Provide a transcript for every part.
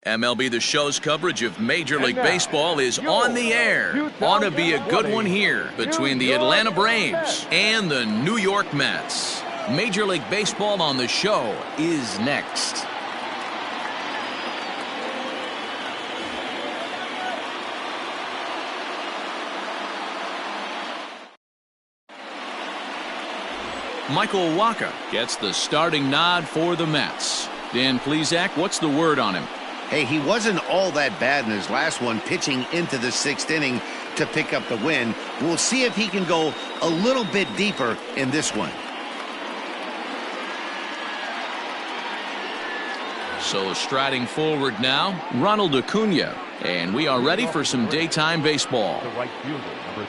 MLB The Show's coverage of Major League Baseball is on the air. Ought to be a good one here between the Atlanta Braves and the New York Mets. Major League Baseball on The Show is next. Michael Wacha gets the starting nod for the Mets. Dan Plesac, what's the word on him? Hey, he wasn't all that bad in his last one, pitching into the 6th inning to pick up the win. We'll see if he can go a little bit deeper in this one. So striding forward now, Ronald Acuna. And we are ready for some daytime baseball. The right fielder, number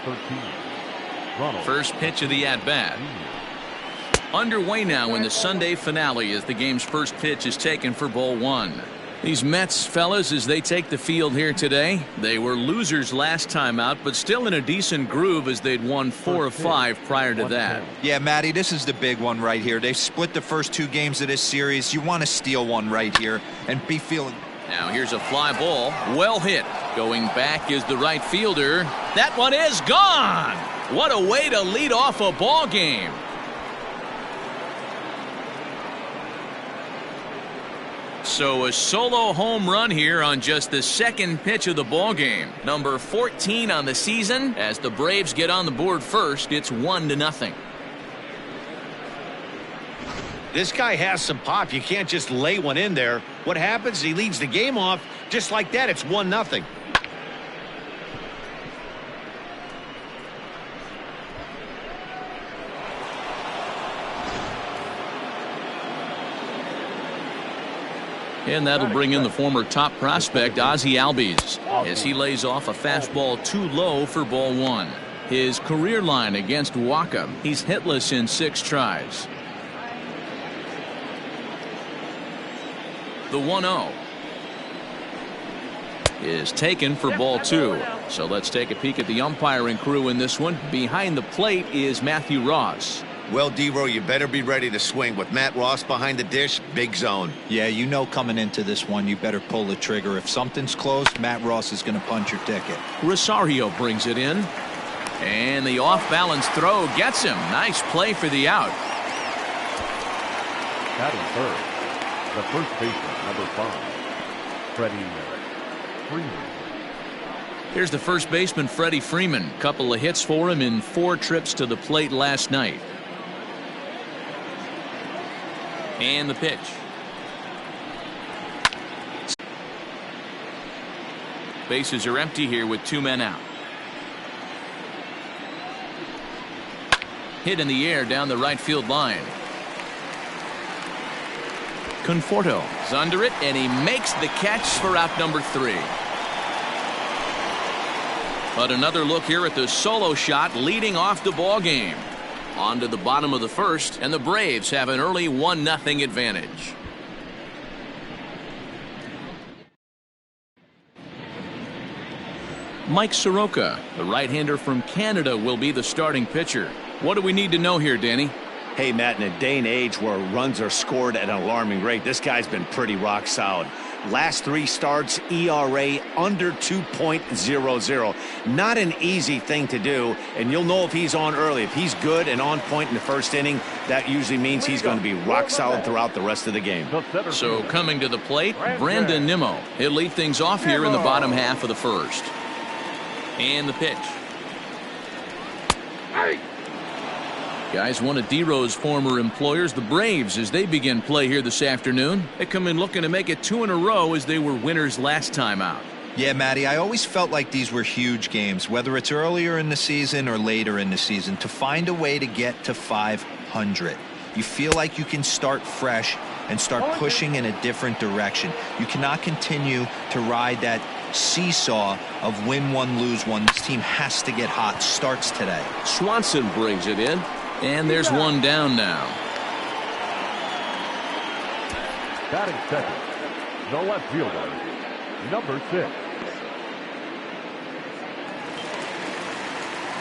13. First pitch of the at-bat. Underway now in the Sunday finale as the game's first pitch is taken for ball one. These Mets, fellas, as they take the field here today, they were losers last time out, but still in a decent groove as they'd won 4 of 5 prior to that. Yeah, Matty, this is the big one right here. They've split the first 2 games of this series. You want to steal one right here and be feeling. Now here's a fly ball, well hit. Going back is the right fielder. That one is gone. What a way to lead off a ball game. So a solo home run here on just the second pitch of the ball game. Number 14 on the season. As the Braves get on the board first, it's 1-0. This guy has some pop. You can't just lay one in there. What happens? He leads the game off just like that. It's 1-0. And that'll bring in the former top prospect Ozzie Albies as he lays off a fastball too low for ball one. His career line against Wacha, he's hitless in 6 tries. The 1-0 is taken for ball 2. So let's take a peek at the umpiring crew in this one. Behind the plate is Matthew Ross. Well, D-Row, you better be ready to swing. With Matt Ross behind the dish, big zone. Yeah, you know coming into this one, you better pull the trigger. If something's close, Matt Ross is going to punch your ticket. Rosario brings it in. And the off-balance throw gets him. Nice play for the out. Batting third, the first baseman, number 5, Freddie Freeman. Here's the first baseman, Freddie Freeman. Couple of hits for him in 4 trips to the plate last night. And the pitch. Bases are empty here with 2 men out. Hit in the air down the right field line. Conforto is under it, and he makes the catch for out number 3. But another look here at the solo shot leading off the ball game. On to the bottom of the first, and the Braves have an early 1-0 advantage. Mike Soroka, the right-hander from Canada, will be the starting pitcher. What do we need to know here, Danny? Hey, Matt, in a day and age where runs are scored at an alarming rate, this guy's been pretty rock solid. Last 3 starts, ERA under 2.00. Not an easy thing to do, and you'll know if he's on early. If he's good and on point in the first inning, that usually means he's going to be rock solid throughout the rest of the game. So coming to the plate, Brandon Nimmo. He'll lead things off here in the bottom half of the first. And the pitch. Guys, one of D-Row's former employers, the Braves, as they begin play here this afternoon. They come in looking to make it 2 in a row as they were winners last time out. Yeah, Matty, I always felt like these were huge games, whether it's earlier in the season or later in the season, to find a way to get to 500. You feel like you can start fresh and start pushing in a different direction. You cannot continue to ride that seesaw of win one, lose one. This team has to get hot. Starts today. Swanson brings it in. And there's one down now. Batting second, the left fielder, number 6.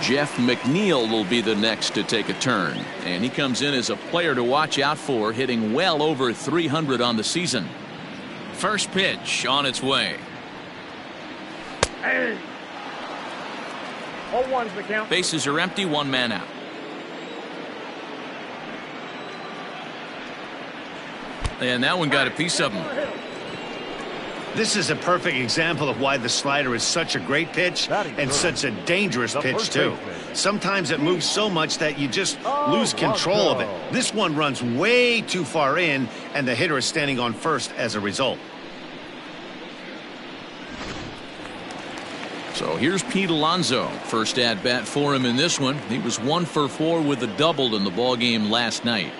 Jeff McNeil will be the next to take a turn. And he comes in as a player to watch out for, hitting well over 300 on the season. First pitch on its way. Hey. 0-1's the count. Bases are empty, one man out. And that one got a piece of him. This is a perfect example of why the slider is such a great pitch and such a dangerous pitch, too. Sometimes it moves so much that you just lose control of it. This one runs way too far in, and the hitter is standing on first as a result. So here's Pete Alonso. First at bat for him in this one. He was 1 for 4 with a double in the ball game last night.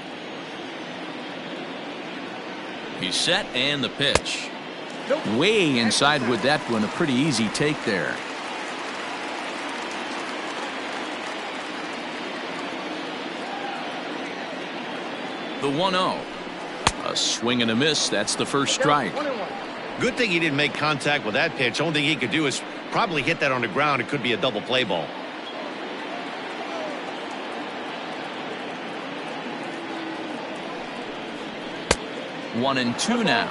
He's set, and the pitch. Way inside with that one. A pretty easy take there. The 1-0. A swing and a miss. That's the first strike. Good thing he didn't make contact with that pitch. Only thing he could do is probably hit that on the ground. It could be a double play ball. One and two now.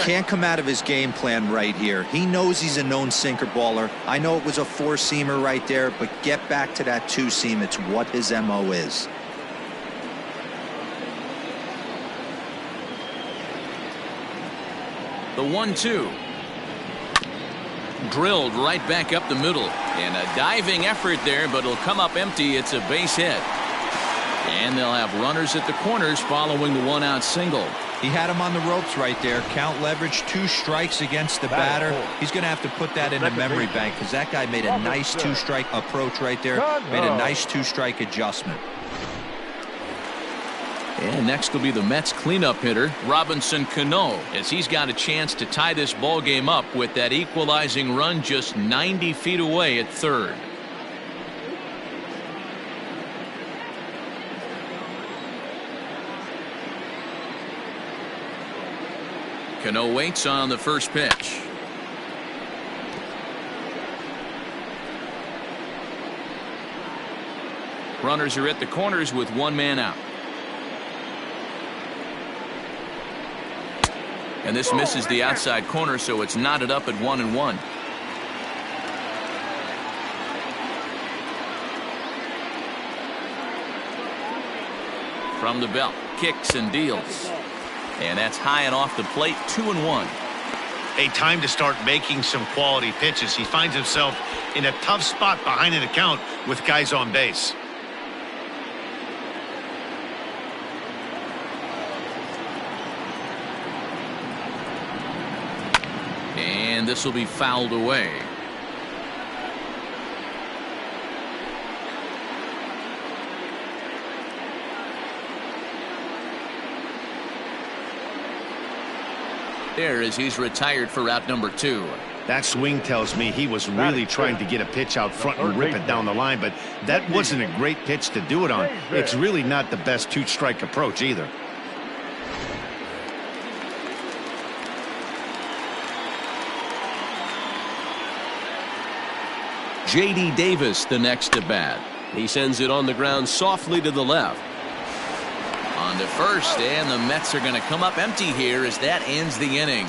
Can't come out of his game plan right here. He knows he's a known sinker baller. I know it was a four-seamer right there, but get back to that two-seam. It's what his MO is. The 1-2. Drilled right back up the middle. And a diving effort there, but it'll come up empty. It's a base hit. And they'll have runners at the corners following the one-out single. He had him on the ropes right there. Count leverage, 2 strikes against the batter. He's going to have to put that in the memory bank because that guy made a nice 2-strike approach right there. Made a nice 2-strike adjustment. And next will be the Mets cleanup hitter, Robinson Cano, as he's got a chance to tie this ball game up with that equalizing run just 90 feet away at third. Cano waits on the first pitch. Runners are at the corners with one man out. And this misses the outside corner, so it's knotted up at 1-1. From the belt, kicks and deals. And that's high and off the plate, 2-1. A time to start making some quality pitches. He finds himself in a tough spot behind an account with guys on base. And this will be fouled away. There as he's retired for route number 2. That swing tells me he was really trying to get a pitch out front and rip it down the line, but that wasn't a great pitch to do it on. It's really not the best 2-strike approach either. J.D. Davis the next to bat. He sends it on the ground softly to the left. On to first, and the Mets are going to come up empty here as that ends the inning.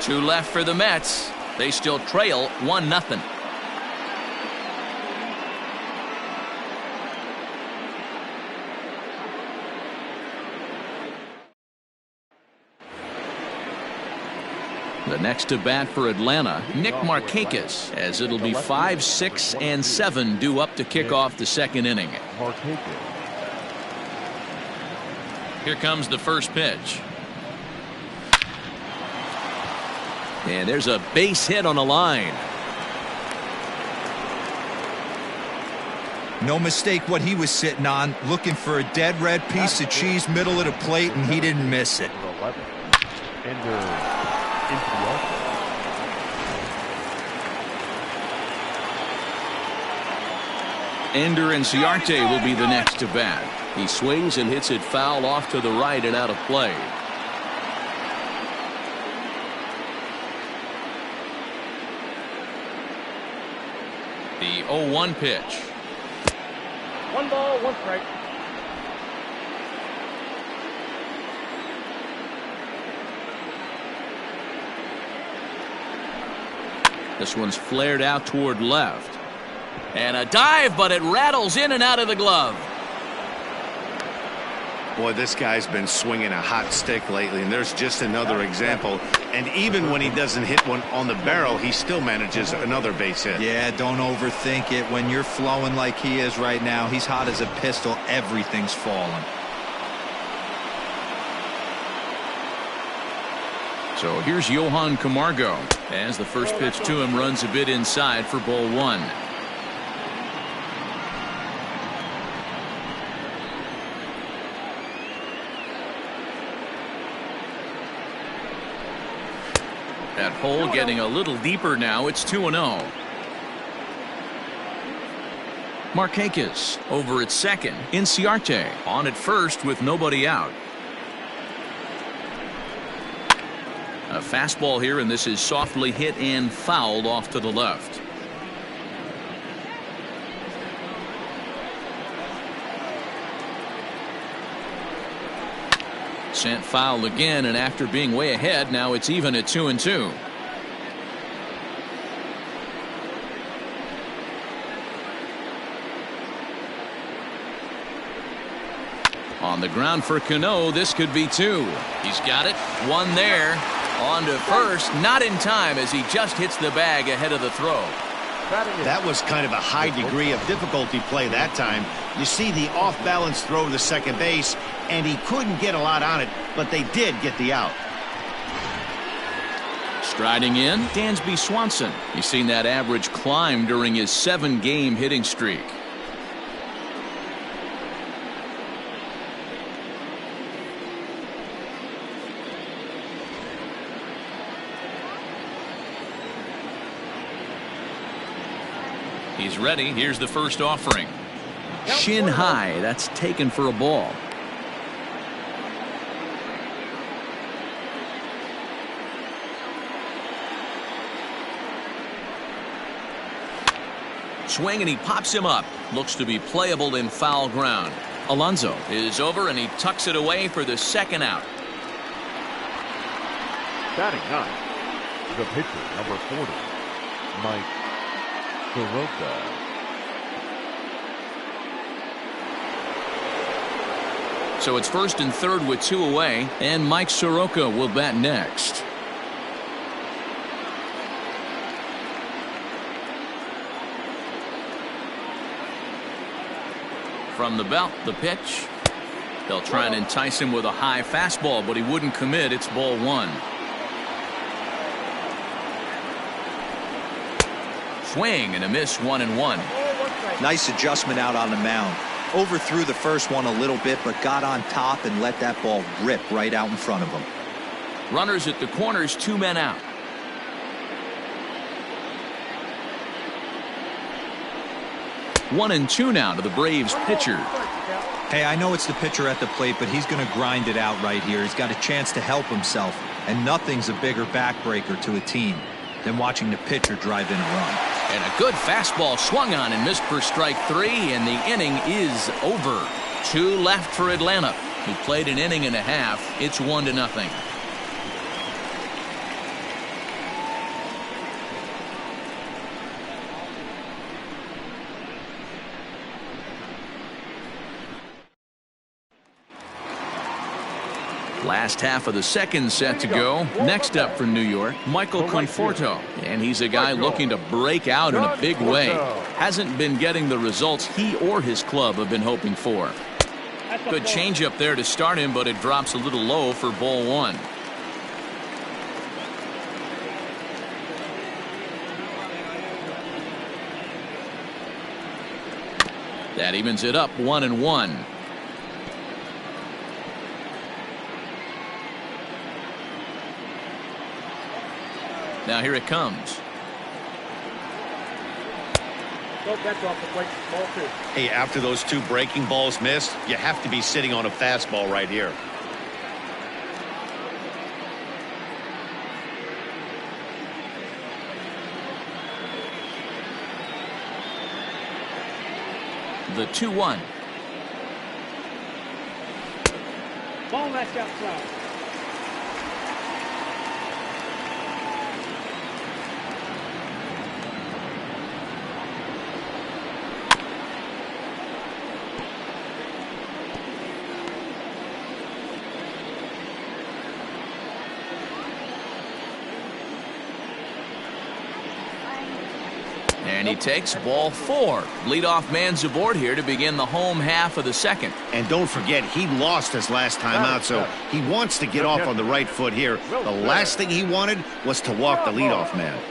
2 left for the Mets. They still trail 1-0. The next to bat for Atlanta, Nick Markakis, as it'll be 5, 6, and 7 due up to kick off the second inning. Here comes the first pitch. And there's a base hit on the line. No mistake what he was sitting on, looking for a dead red piece of cheese middle of the plate, and he didn't miss it. Ender Inciarte will be the next to bat. He swings and hits it foul off to the right and out of play. The 0-1 pitch. 1 ball, 1 strike. This one's flared out toward left. And a dive, but it rattles in and out of the glove. Boy, this guy's been swinging a hot stick lately, and there's just another example. And even when he doesn't hit one on the barrel, he still manages another base hit. Yeah, don't overthink it. When you're flowing like he is right now, he's hot as a pistol. Everything's falling. So here's Johan Camargo as the first pitch to him runs a bit inside for ball one. That hole getting a little deeper now. It's 2-0. Markakis over at second. Inciarte on at first with nobody out. A fastball here, and this is softly hit and fouled off to the left. Sent foul again, and after being way ahead, now it's even at 2-2. On the ground for Cano, this could be two. He's got it. One there. On to first, not in time as he just hits the bag ahead of the throw. That was kind of a high degree of difficulty play that time. You see the off-balance throw to second base, and he couldn't get a lot on it, but they did get the out. Striding in, Dansby Swanson. He's seen that average climb during his 7-game hitting streak. He's ready. Here's the first offering. Shin high. That's taken for a ball. Swing, and he pops him up. Looks to be playable in foul ground. Alonso is over, and he tucks it away for the second out. Batting ninth, the pitcher, number 40, Mike Soroka. So it's first and third with two away, and Mike Soroka will bat next. From the belt, the pitch. They'll try and entice him with a high fastball, but he wouldn't commit. It's ball one. Swing and a miss, 1-1. Nice adjustment out on the mound. Overthrew the first one a little bit, but got on top and let that ball rip right out in front of him. Runners at the corners, 2 men out. One and two now to the Braves pitcher. Hey, I know it's the pitcher at the plate, but he's going to grind it out right here. He's got a chance to help himself, and nothing's a bigger backbreaker to a team than watching the pitcher drive in a run. And a good fastball swung on and missed for strike 3, and the inning is over. 2 left for Atlanta, who played an inning and a half. It's 1-0. Last half of the second set to go. Next up for New York, Michael Conforto. And he's a guy looking to break out in a big way. Hasn't been getting the results he or his club have been hoping for. Good changeup there to start him, but it drops a little low for ball one. That evens it up, 1-1. Now here it comes. Hey, after those 2 breaking balls missed, you have to be sitting on a fastball right here. The 2-1. Ball left outside. And he takes ball 4. Leadoff man's aboard here to begin the home half of the second. And don't forget, he lost his last time out, so he wants to get off on the right foot here. The last thing he wanted was to walk the leadoff man.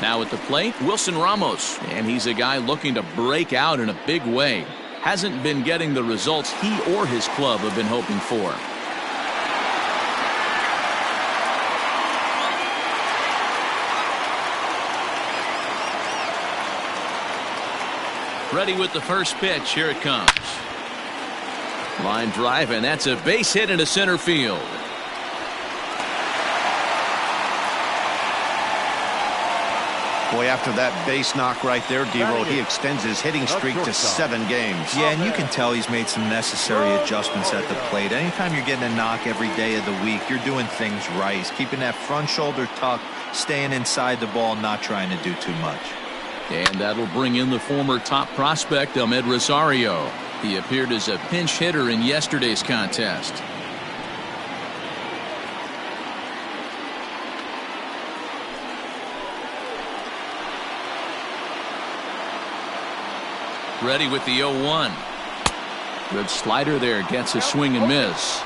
Now at the plate, Wilson Ramos. And he's a guy looking to break out in a big way. Hasn't been getting the results he or his club have been hoping for. Ready with the first pitch. Here it comes. Line drive, and that's a base hit into center field. Boy, after that base knock right there, D-Roll, he extends his hitting streak to 7 games. Yeah, and you can tell he's made some necessary adjustments at the plate. Anytime you're getting a knock every day of the week, you're doing things right. He's keeping that front shoulder tucked, staying inside the ball, not trying to do too much. And that'll bring in the former top prospect, Amed Rosario. He appeared as a pinch hitter in yesterday's contest. Ready with the 0-1. Good slider there, gets a swing and miss.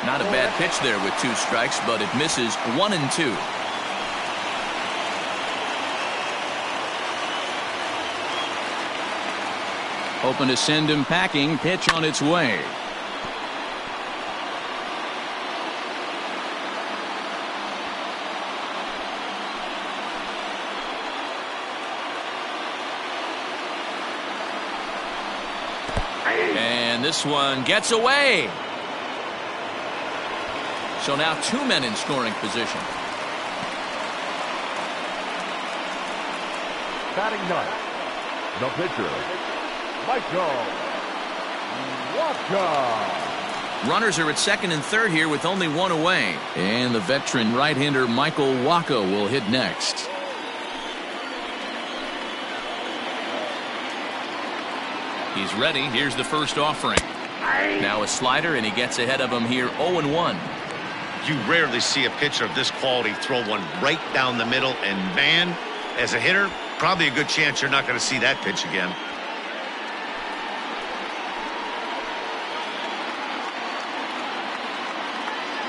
Not a bad pitch there with 2 strikes, but it misses 1 and 2. Hoping to send him packing. Pitch on its way. And this one gets away. So now 2 men in scoring position. Batting ninth, the pitcher, Michael Wacha. Runners are at second and third here with only 1 away. And the veteran right-hander Michael Wacha will hit next. He's ready. Here's the first offering. Now a slider, and he gets ahead of him here 0-1. You rarely see a pitcher of this quality throw one right down the middle, and man, as a hitter, probably a good chance you're not going to see that pitch again.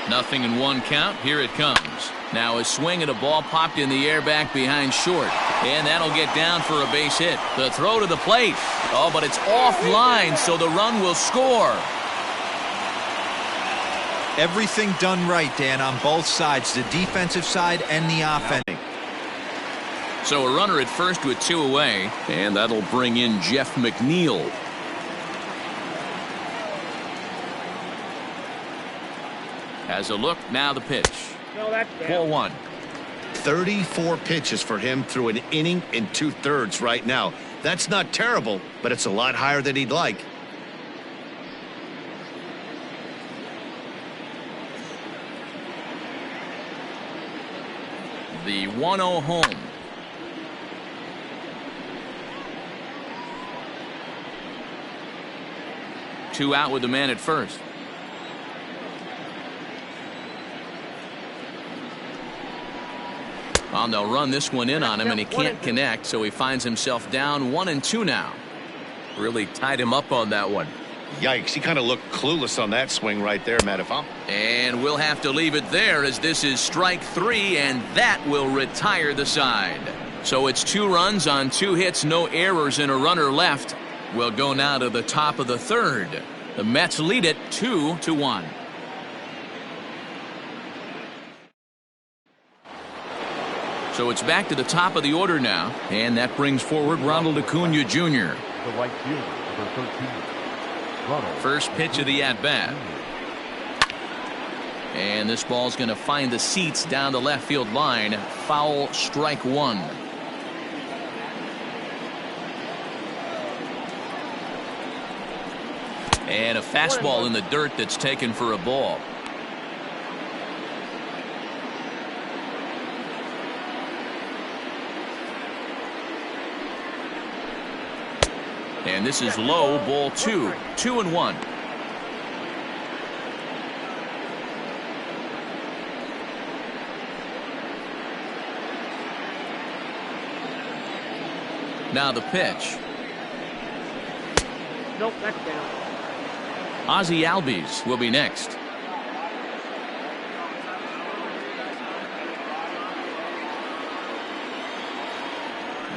Nothing in 1 count. Here it comes. Now a swing and a ball popped in the air back behind short. And that'll get down for a base hit. The throw to the plate. Oh, but it's offline, so the run will score. Everything done right, Dan, on both sides, the defensive side and the offense. So a runner at first with 2 away, and that'll bring in Jeff McNeil. Has a look, now the pitch. No, that's Ball 1. 34 pitches for him through an inning and 2/3 right now. That's not terrible, but it's a lot higher than he'd like. The 1-0 home. Two out with the man at first. Well, they'll run this one in on him, and he can't connect, so he finds himself down 1-2 now. Really tied him up on that one. Yikes, he kind of looked clueless on that swing right there, Matifon. And we'll have to leave it there, as this is strike 3, and that will retire the side. So it's 2 runs on 2 hits, no errors, and a runner left. We'll go now to the top of the 3rd. The Mets lead it 2-1. So it's back to the top of the order now, and that brings forward Ronald Acuna Jr. The right fielder, number 13, Ronald. First pitch of the at-bat. And this ball's going to find the seats down the left field line. Foul, strike 1. And a fastball in the dirt that's taken for a ball. And this is low, ball 2. 2-1. Now the pitch. Nope, that's down. Ozzie Albies will be next.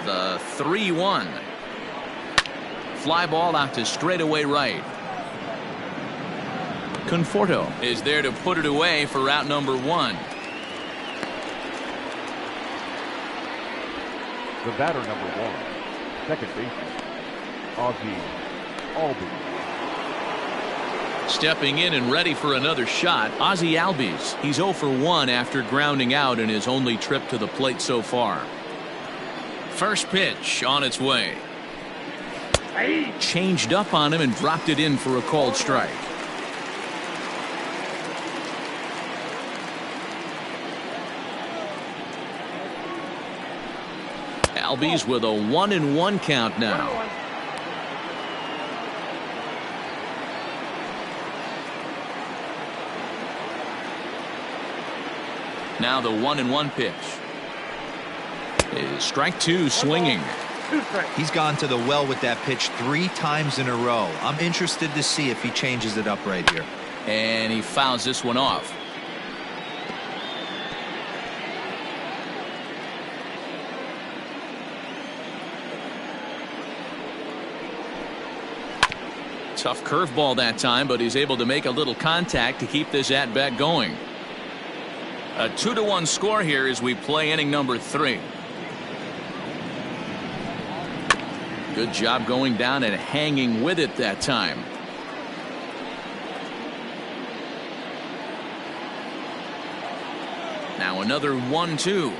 The 3-1. Fly ball out to straightaway right. Conforto is there to put it away for out number 1. The batter, number 1, second baseman, Ozzie Albies. Stepping in and ready for another shot, Ozzie Albies. He's 0 for 1 after grounding out in his only trip to the plate so far. First pitch on its way. Changed up on him and dropped it in for a called strike. Albies with a 1-1 count now. Now the 1-1 pitch. Is strike 2 swinging. He's gone to the well with that pitch 3 times in a row. I'm interested to see if he changes it up right here. And he fouls this one off. Tough curveball that time, but he's able to make a little contact to keep this at-bat going. A 2-1 score here as we play inning number 3. Good job going down and hanging with it that time. Now another 1-2.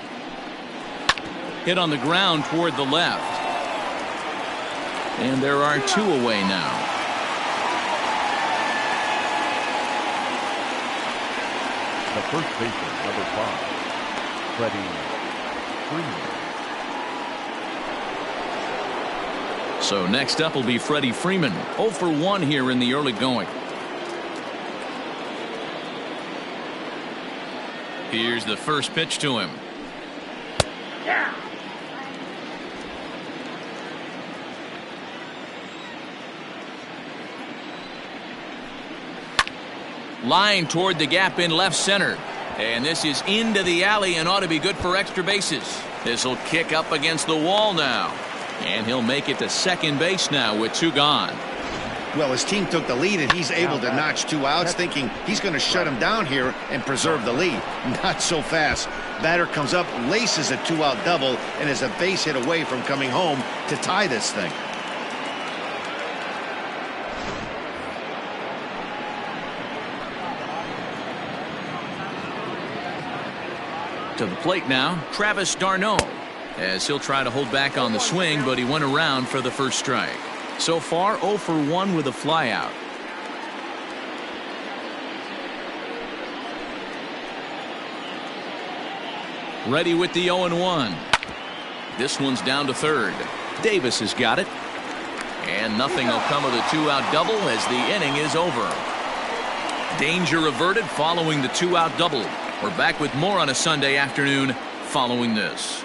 Hit on the ground toward the left. And there are 2 away now. The first baseman, number 5, Freddie Freeman. So next up will be Freddie Freeman. 0 for 1 here in the early going. Here's the first pitch to him. Yeah. Line toward the gap in left center. And this is into the alley and ought to be good for extra bases. This will kick up against the wall now. And he'll make it to second base now with 2 gone. Well, his team took the lead, and he's able to notch 2 outs, thinking he's going to shut him down here and preserve the lead. Not so fast. Batter comes up, laces a 2-out double, and is a base hit away from coming home to tie this thing. To the plate now, Travis d'Arnaud, as he'll try to hold back on the swing, but he went around for the first strike. So far 0 for 1 with a flyout. Ready with the 0-1. This one's down to third. Davis has got it. And nothing will come of the 2-out double as the inning is over. Danger averted following the 2-out double. We're back with more on a Sunday afternoon following this.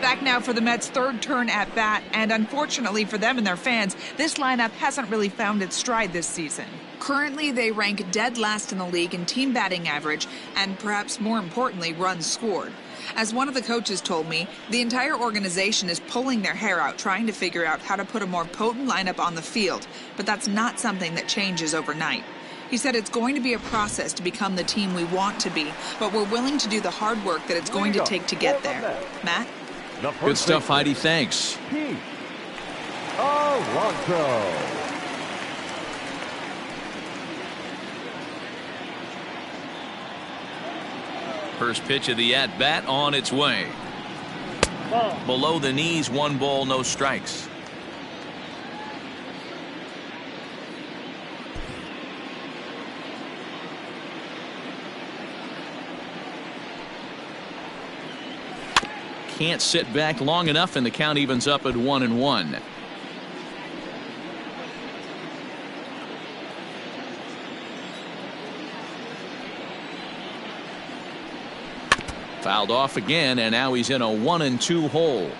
Back now for the Mets' third turn at bat, and unfortunately for them and their fans, this lineup hasn't really found its stride this season. Currently, they rank dead last in the league in team batting average and, perhaps more importantly, runs scored. As one of the coaches told me, the entire organization is pulling their hair out trying to figure out how to put a more potent lineup on the field, but that's not something that changes overnight. He said it's going to be a process to become the team we want to be, but we're willing to do the hard work that it's going to take to get there. Matt? Good stuff, Heidi. Thanks. Pete Alonso. First pitch of the at-bat on its way. Ball. Below the knees, 1 ball, no strikes. Can't sit back long enough, and the count evens up at 1-1. Fouled off again, and now he's in a 1-2 hole.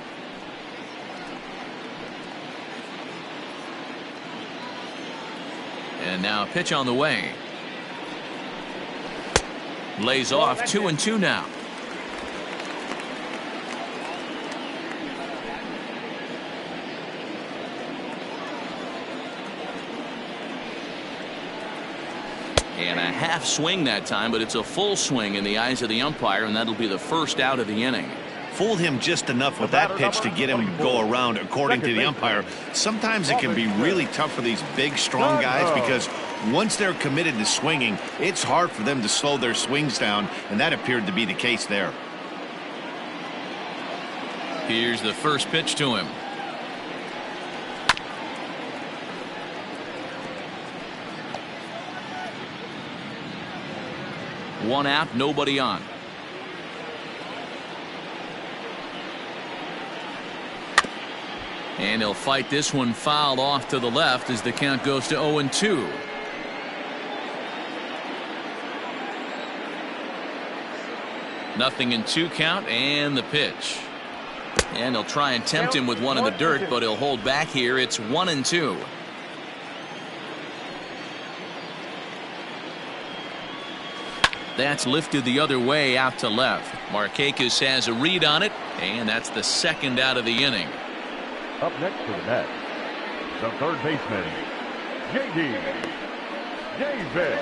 And now a pitch on the way. Lays off 2-2 now. And a half swing that time, but it's a full swing in the eyes of the umpire, and that'll be the first out of the inning. Fooled him just enough with that pitch to get him to go around, according to the umpire. Sometimes it can be really tough for these big, strong guys because once they're committed to swinging, it's hard for them to slow their swings down, and that appeared to be the case there. Here's the first pitch to him. One out, nobody on. And he'll fight this one fouled off to the left as the count goes to 0-2. Nothing in 2 count, and the pitch. And he'll try and tempt him with one in the dirt, but he'll hold back here. It's 1-2. That's lifted the other way out to left. Markakis has a read on it, and that's the second out of the inning. Up next to the net, the third baseman, J.D. Davis.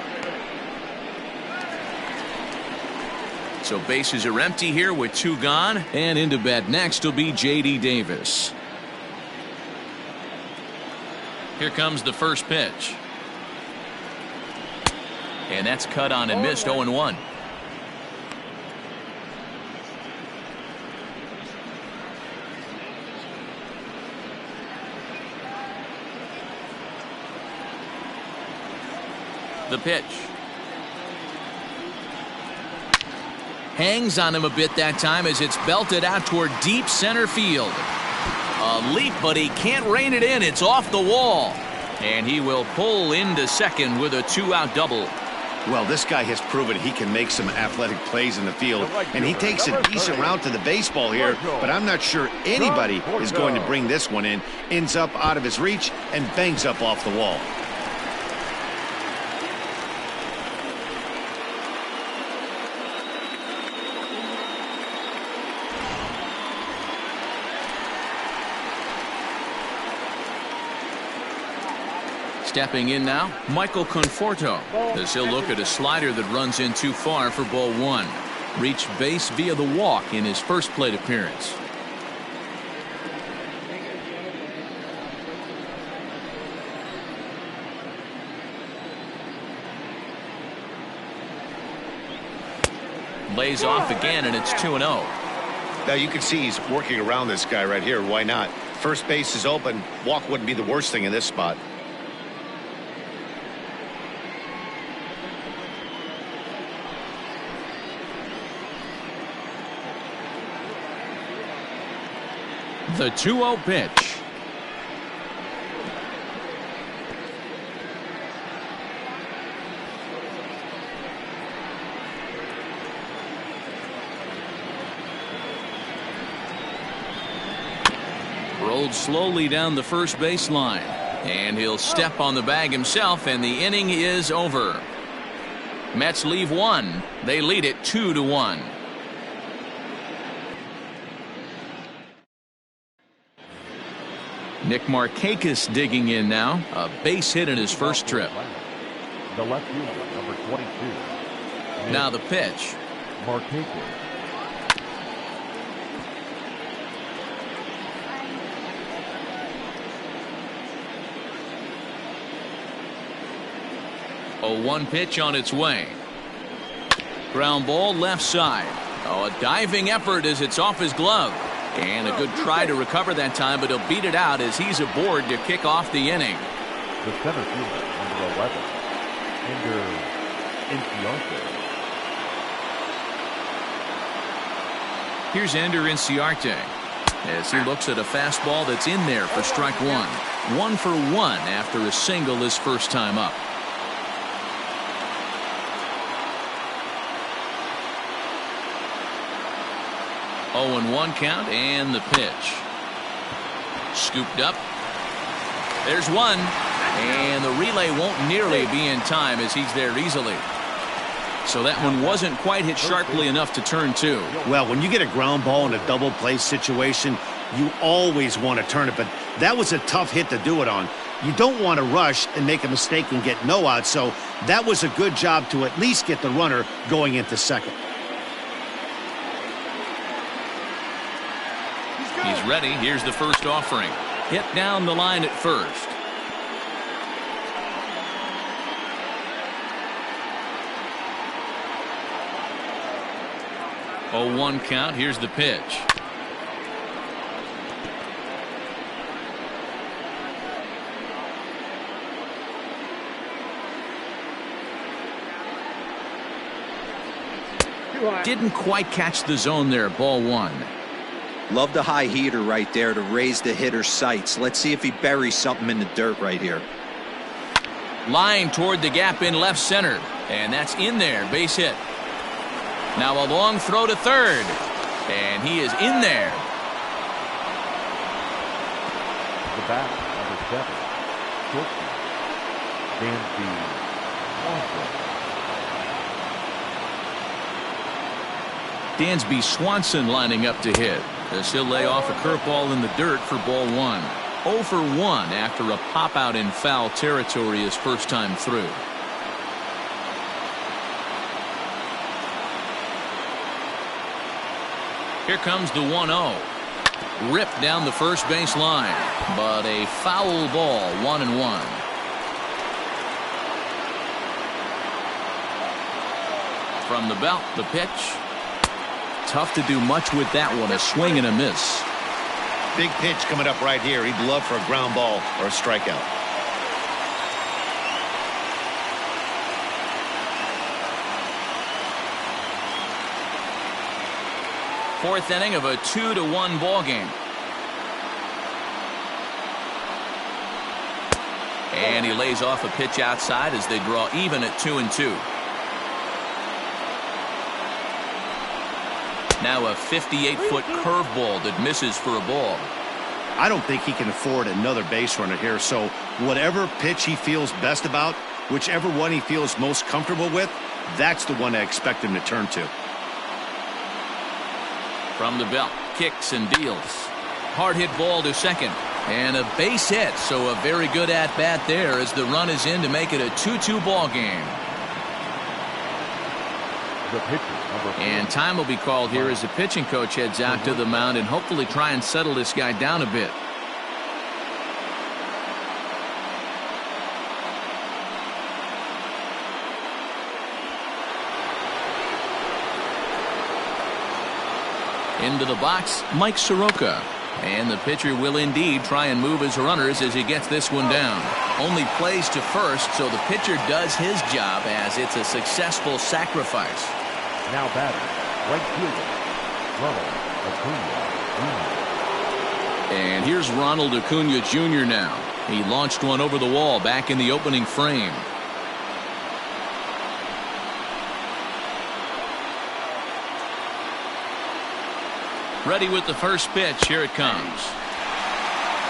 So bases are empty here with 2 gone, and into bat next will be J.D. Davis. Here comes the first pitch. And that's cut on and missed. 0-1. The pitch. Hangs on him a bit that time as it's belted out toward deep center field. A leap, but he can't rein it in. It's off the wall. And he will pull into second with a 2-out double. Well, this guy has proven he can make some athletic plays in the field, and he takes a decent route to the baseball here, but I'm not sure anybody is going to bring this one in. Ends up out of his reach and bangs up off the wall. Stepping in now, Michael Conforto, as he'll look at a slider that runs in too far for ball 1. Reached base via the walk in his first plate appearance. Lays off again, and it's 2-0. Now you can see he's working around this guy right here. Why not? First base is open. Walk wouldn't be the worst thing in this spot. The 2-0 pitch. Rolled slowly down the first baseline, and he'll step on the bag himself, and the inning is over. Mets leave 1. They lead it 2-1. Nick Markakis digging in now. A base hit in his first trip. The left fielder, number 22. Now the pitch. Markakis. A 1 pitch on its way. Ground ball left side. Oh, a diving effort as it's off his glove. And a good try to recover that time, but he'll beat it out as he's aboard to kick off the inning. The center fielder, number 11, Ender Inciarte. Here's Ender Inciarte as he looks at a fastball that's in there for strike 1. 1 for 1 after a single his first time up. 0-1 count and the pitch. Scooped up. There's one. And the relay won't nearly be in time as he's there easily. So that one wasn't quite hit sharply enough to turn two. Well, when you get a ground ball in a double play situation, you always want to turn it, but that was a tough hit to do it on. You don't want to rush and make a mistake and get no out, so that was a good job to at least get the runner going into second. He's ready. Here's the first offering. Hit down the line at first. Oh, 1 count. Here's the pitch. Didn't quite catch the zone there. Ball 1. Love the high heater right there to raise the hitter's sights. Let's see if he buries something in the dirt right here. Line toward the gap in left center. And that's in there. Base hit. Now a long throw to third. And he is in there. The bat, number 7, shortstop, Dansby Swanson lining up to hit. As he'll lay off a curveball in the dirt for ball 1. 0 for 1 after a pop out in foul territory his first time through. Here comes the 1-0. Ripped down the first base line, but a foul ball. 1-1. From the belt, the pitch. Tough to do much with that one. A swing and a miss. Big pitch coming up right here. He'd love for a ground ball or a strikeout. Fourth inning of a 2-1 ball game. And he lays off a pitch outside as they draw even at 2-2. Now a 58-foot curveball that misses for a ball. I don't think he can afford another base runner here, so whatever pitch he feels best about, whichever one he feels most comfortable with, that's the one I expect him to turn to. From the belt, kicks and deals. Hard hit ball to second. And a base hit, so a very good at-bat there as the run is in to make it a 2-2 ball game. The pitcher, number 4. And time will be called here as the pitching coach heads out to the mound and hopefully try and settle this guy down a bit. Into the box, Mike Soroka. And the pitcher will indeed try and move his runners as he gets this one down. Only plays to first, so the pitcher does his job as it's a successful sacrifice. Now batting, right fielder, Ronald Acuna Jr. And here's Ronald Acuna Jr. now. He launched one over the wall back in the opening frame. Ready with the first pitch. Here it comes.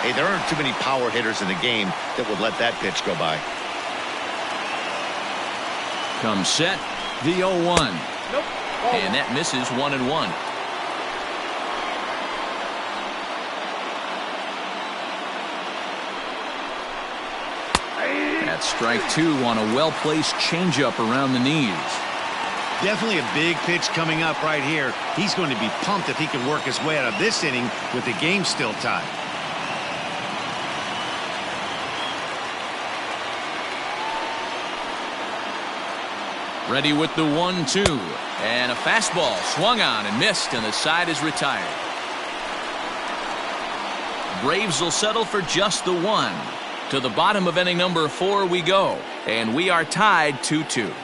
Hey, there aren't too many power hitters in the game that would let that pitch go by. Comes set. The 0-1. Nope. And that misses 1-1. That's strike 2 on a well-placed changeup around the knees. Definitely a big pitch coming up right here. He's going to be pumped if he can work his way out of this inning with the game still tied. Ready with the 1-2. And a fastball swung on and missed, and the side is retired. Braves will settle for just the 1. To the bottom of inning number 4 we go. And we are tied 2-2.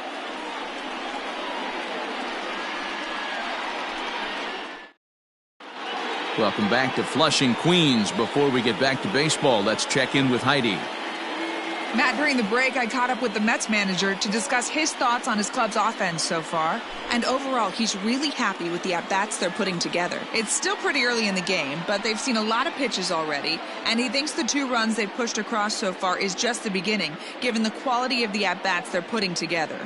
Welcome back to Flushing, Queens. Before we get back to baseball, let's check in with Heidi. Matt, during the break, I caught up with the Mets manager to discuss his thoughts on his club's offense so far. And overall, he's really happy with the at-bats they're putting together. It's still pretty early in the game, but they've seen a lot of pitches already. And he thinks the 2 runs they've pushed across so far is just the beginning, given the quality of the at-bats they're putting together.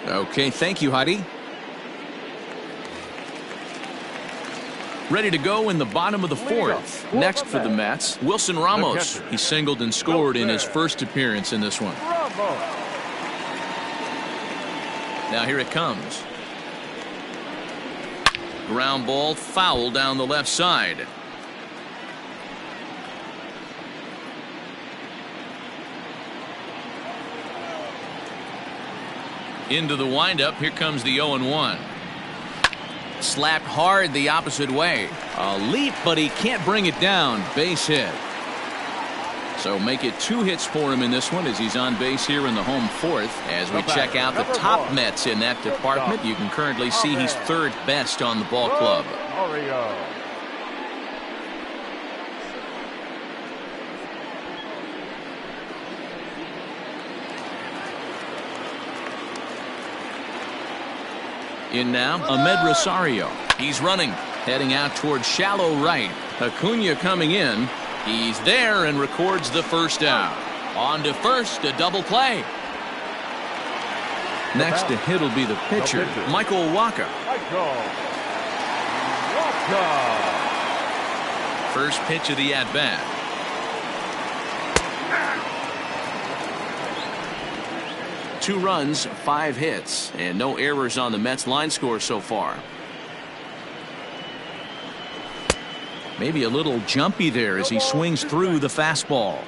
Okay, thank you, Heidi. Ready to go in the bottom of the 4th. Next for the Mets, Wilson Ramos. He singled and scored in his first appearance in this one. Now here it comes. Ground ball, foul down the left side. Into the windup, here comes the 0-1. Slapped hard the opposite way. A leap, but he can't bring it down. Base hit. So make it 2 hits for him in this one as he's on base here in the home 4th. As we check out the top Mets in that department, you can currently see he's 3rd best on the ball club. In now, Ahmed Rosario. He's running, heading out towards shallow right. Acuna coming in. He's there and records the first out. On to first, a double play. Next to hit will be the pitcher, Michael Wacha. First pitch of the at-bat. Two runs, 5 hits, and no errors on the Mets line score so far. Maybe a little jumpy there as he swings through the fastball.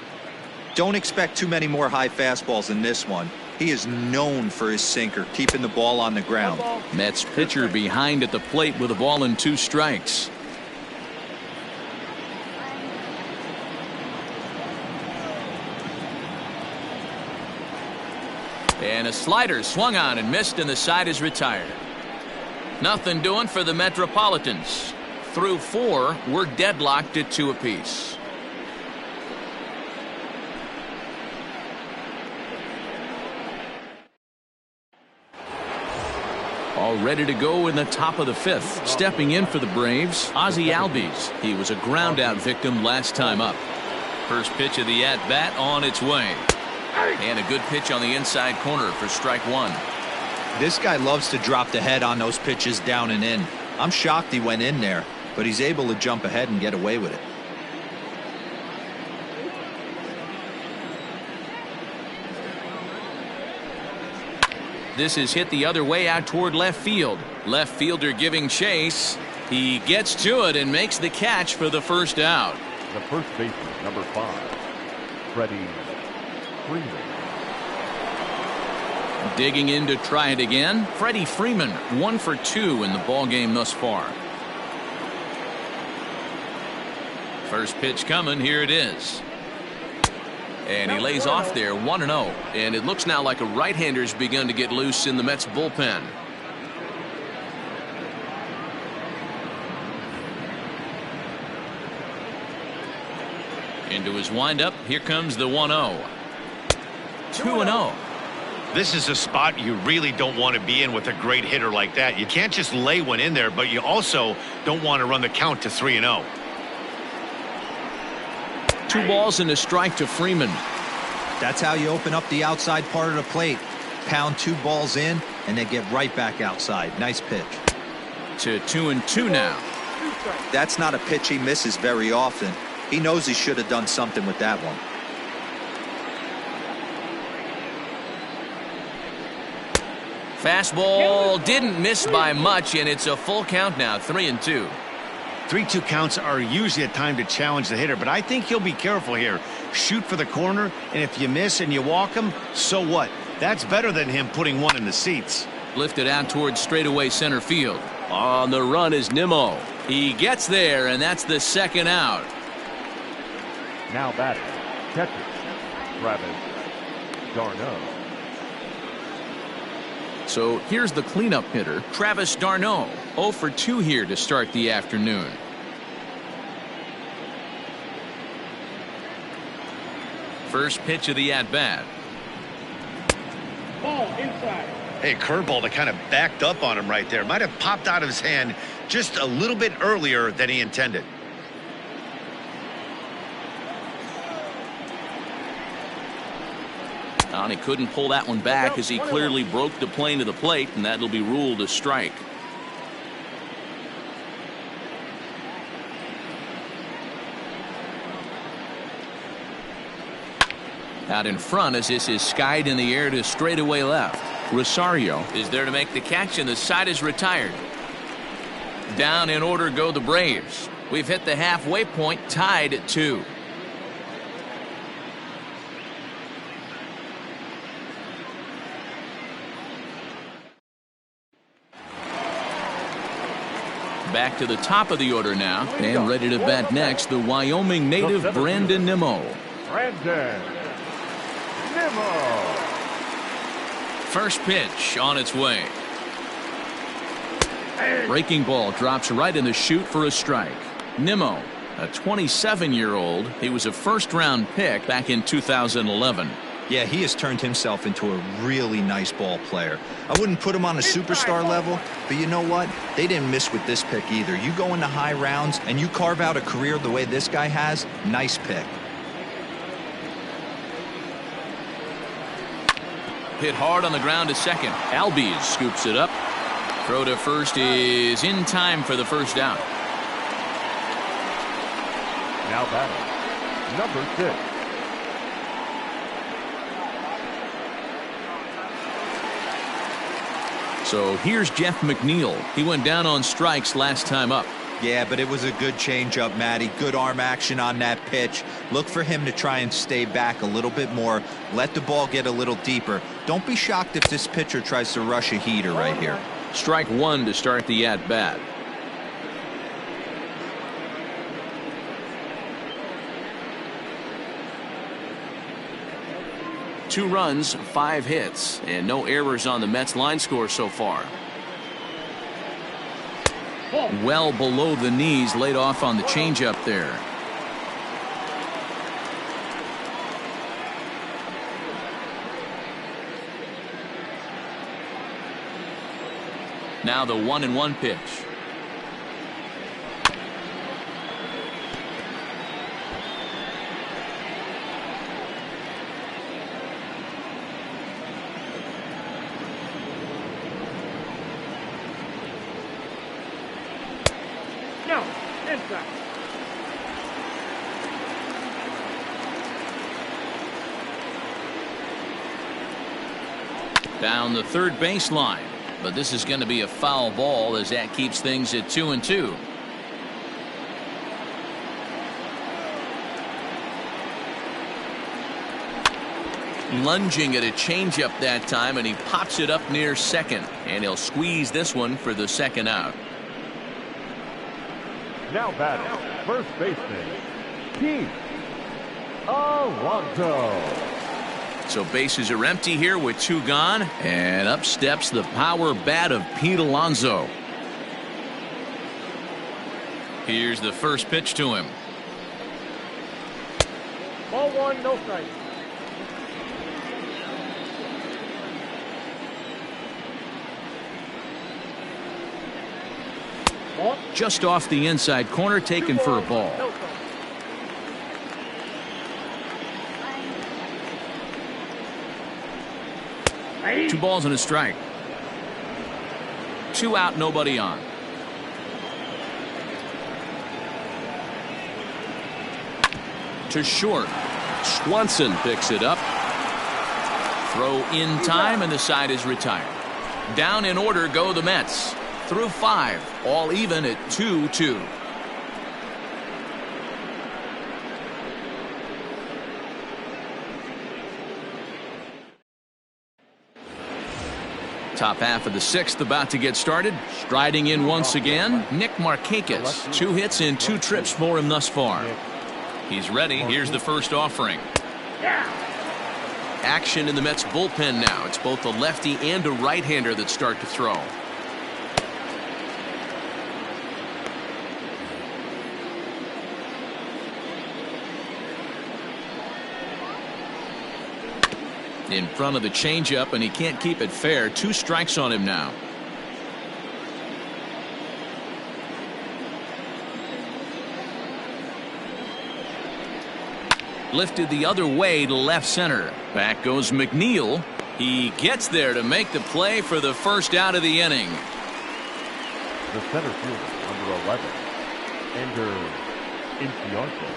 Don't expect too many more high fastballs in this one. He is known for his sinker, keeping the ball on the ground. Mets pitcher behind at the plate with a ball and 2 strikes. And a slider swung on and missed, and the side is retired. Nothing doing for the Metropolitans. Through 4, we're deadlocked at 2 apiece. All ready to go in the top of the 5th. Stepping in for the Braves, Ozzie Albies. He was a ground-out victim last time up. First pitch of the at-bat on its way. And a good pitch on the inside corner for strike 1. This guy loves to drop the head on those pitches down and in. I'm shocked he went in there, but he's able to jump ahead and get away with it. This is hit the other way out toward left field. Left fielder giving chase. He gets to it and makes the catch for the first out. The first baseman, number 5, Freddie Freeman. Digging in to try it again. Freddie Freeman, 1 for 2 in the ball game thus far. First pitch coming. Here it is. And he lays off there, 1-0. And it looks now like a right-hander's begun to get loose in the Mets bullpen. Into his windup. Here comes the 1-0. 2-0. This is a spot you really don't want to be in with a great hitter like that. You can't just lay one in there, but you also don't want to run the count to 3-0. 2 balls and a strike to Freeman. That's how you open up the outside part of the plate. Pound 2 balls in, and they get right back outside. Nice pitch. To 2-2 now. That's not a pitch he misses very often. He knows he should have done something with that one. Fastball didn't miss by much, and it's a full count now, 3-2. 3-2 counts are usually a time to challenge the hitter, but I think he'll be careful here. Shoot for the corner, and if you miss and you walk him, so what? That's better than him putting one in the seats. Lifted out towards straightaway center field. On the run is Nimmo. He gets there, and that's the second out. Now batting, catcher, Travis d'Arnaud. So here's the cleanup hitter, Travis d'Arnaud. 0 for 2 here to start the afternoon. First pitch of the at-bat. Ball inside. Hey, curveball that kind of backed up on him right there. Might have popped out of his hand just a little bit earlier than he intended. And he couldn't pull that one back as he clearly broke the plane to the plate, and that'll be ruled a strike. Out in front as this is skied in the air to straightaway left. Rosario is there to make the catch, and the side is retired. Down in order go the Braves. We've hit the halfway point, tied at 2. Back to the top of the order now, and ready to bat next, the Wyoming native Brandon Nimmo. Brandon Nimmo. First pitch on its way. Breaking ball drops right in the chute for a strike. Nimmo, a 27-year-old. He was a first-round pick back in 2011. Yeah, he has turned himself into a really nice ball player. I wouldn't put him on a superstar level, but you know what? They didn't miss with this pick either. You go into high rounds and you carve out a career the way this guy has, nice pick. Hit hard on the ground to second. Albies scoops it up. Throw to first is in time for the first out. Now batting, number 6. So here's Jeff McNeil. He went down on strikes last time up. Yeah, but it was a good changeup, Matty. Good arm action on that pitch. Look for him to try and stay back a little bit more. Let the ball get a little deeper. Don't be shocked if this pitcher tries to rush a heater right here. Strike one to start the at-bat. Two runs, 5 hits, and no errors on the Mets line score so far. Well below the knees, laid off on the changeup there. Now the 1-1 pitch. No, inside. Down the third baseline. But this is going to be a foul ball as that keeps things at 2-2. Lunging at a changeup that time, and he pops it up near second. And he'll squeeze this one for the second out. Now batting, first baseman, Pete Alonso. So bases are empty here with 2 gone, and up steps the power bat of Pete Alonso. Here's the first pitch to him. Ball 1, no strike. Just off the inside corner, taken for a ball. No strike. 2 balls and a strike. 2 out, nobody on. To short. Swanson picks it up. Throw in time, and the side is retired. Down in order go the Mets. Through 5, all even at 2-2. Top half of the 6th about to get started. Striding in once again, Nick Markakis. 2 hits and 2 trips for him thus far. He's ready. Here's the first offering. Action in the Mets bullpen now. It's both a lefty and a right-hander that start to throw. In front of the changeup, and he can't keep it fair. 2 strikes on him now. Lifted the other way to left center. Back goes McNeil. He gets there to make the play for the first out of the inning. The center fielder, number 11, Ender Inciarte.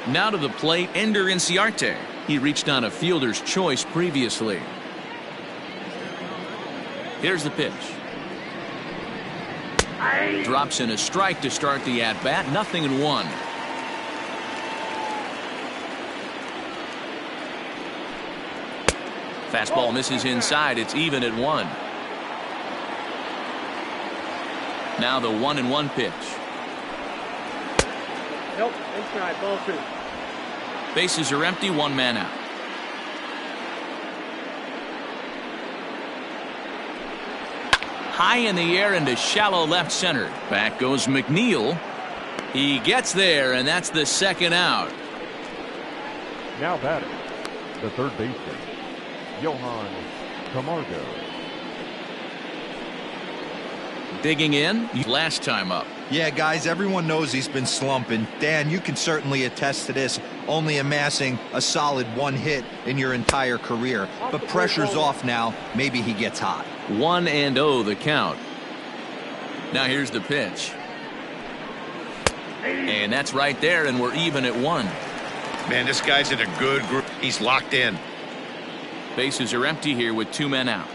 Now to the plate, Ender Inciarte. He reached on a fielder's choice previously. Here's the pitch. Drops in a strike to start the at-bat. 0-1. Fastball misses inside. It's even at 1. Now the 1-1 pitch. Nope, inside, ball 2. Bases are empty, 1 man out. High in the air into shallow left center. Back goes McNeil. He gets there, and that's the second out. Now batting, the third baseman, Johan Camargo. Digging in, last time up. Yeah, guys, everyone knows he's been slumping. Dan, you can certainly attest to this, only amassing a solid 1 hit in your entire career. But pressure's off now. Maybe he gets hot. 1-0 the count. Now here's the pitch. And that's right there, and we're even at 1. Man, this guy's in a good group. He's locked in. Bases are empty here with 2 men out.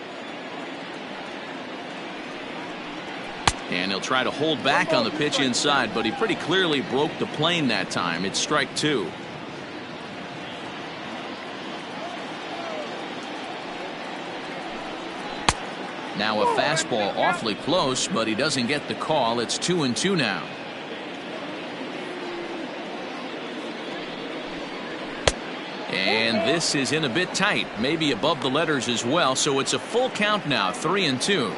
And he'll try to hold back on the pitch inside, but he pretty clearly broke the plane that time. It's strike 2. Now a fastball awfully close, but he doesn't get the call. It's 2-2 now. And this is in a bit tight, maybe above the letters as well, so it's a full count now, 3-2.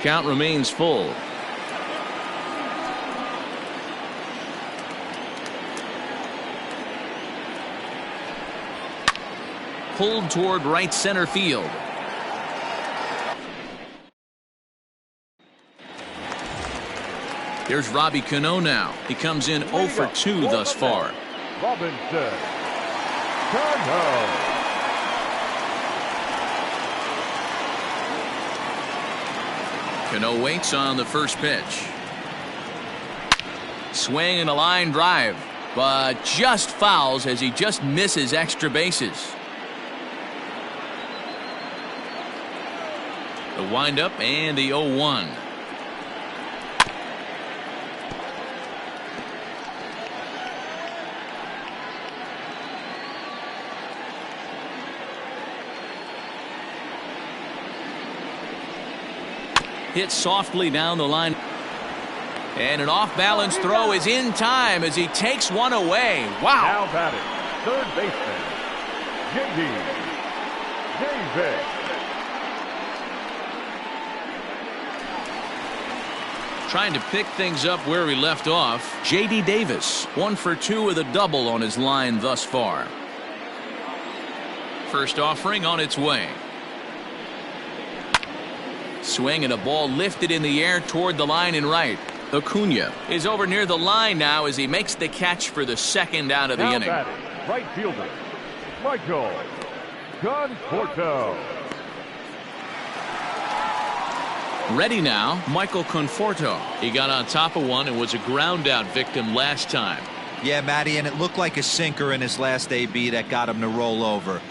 Count remains full. Pulled toward right center field. Here's Robbie Cano now. He comes in 0 for 2 thus far. Robinson Cano. Cano waits on the first pitch. Swing and a line drive, but just fouls as he just misses extra bases. The windup and the 0-1. Hit softly down the line. And an off-balance throw is in time as he takes one away. Wow. Now batting, third baseman, J.D. Davis. Trying to pick things up where we left off. J.D. Davis, 1 for 2 with a double on his line thus far. First offering on its way. Swing and a ball lifted in the air toward the line in right. Acuna is over near the line now as he makes the catch for the second out of the inning. Batting, right fielder, Michael Conforto. Ready now, Michael Conforto. He got on top of one and was a ground out victim last time. Yeah, Matty, and it looked like a sinker in his last AB that got him to roll over.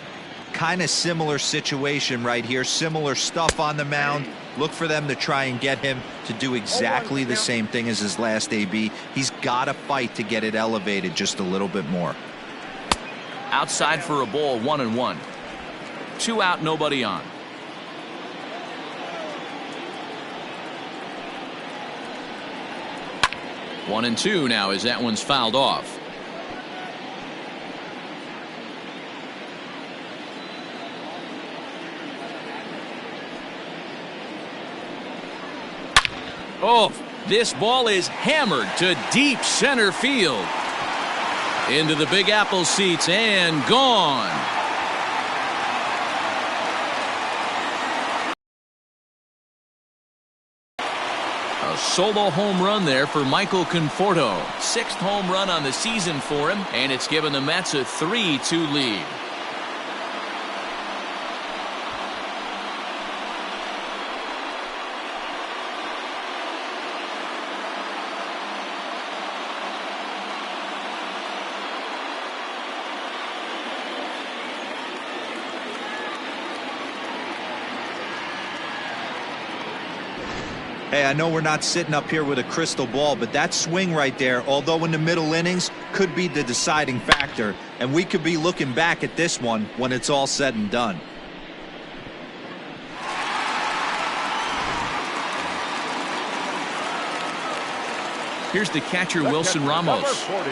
Kind of similar situation right here. Similar stuff on the mound. Look for them to try and get him to do exactly the same thing as his last AB. He's got to fight to get it elevated just a little bit more. Outside for a ball, 1-1. 2 out, nobody on. One and 2 now as that one's fouled off. Oh, this ball is hammered to deep center field. Into the Big Apple seats and gone. A solo home run there for Michael Conforto. 6th home run on the season for him, and it's given the Mets a 3-2 lead. Hey, I know we're not sitting up here with a crystal ball, but that swing right there, although in the middle innings, could be the deciding factor. And we could be looking back at this one when it's all said and done. Here's the catcher, Wilson Ramos. Number 40,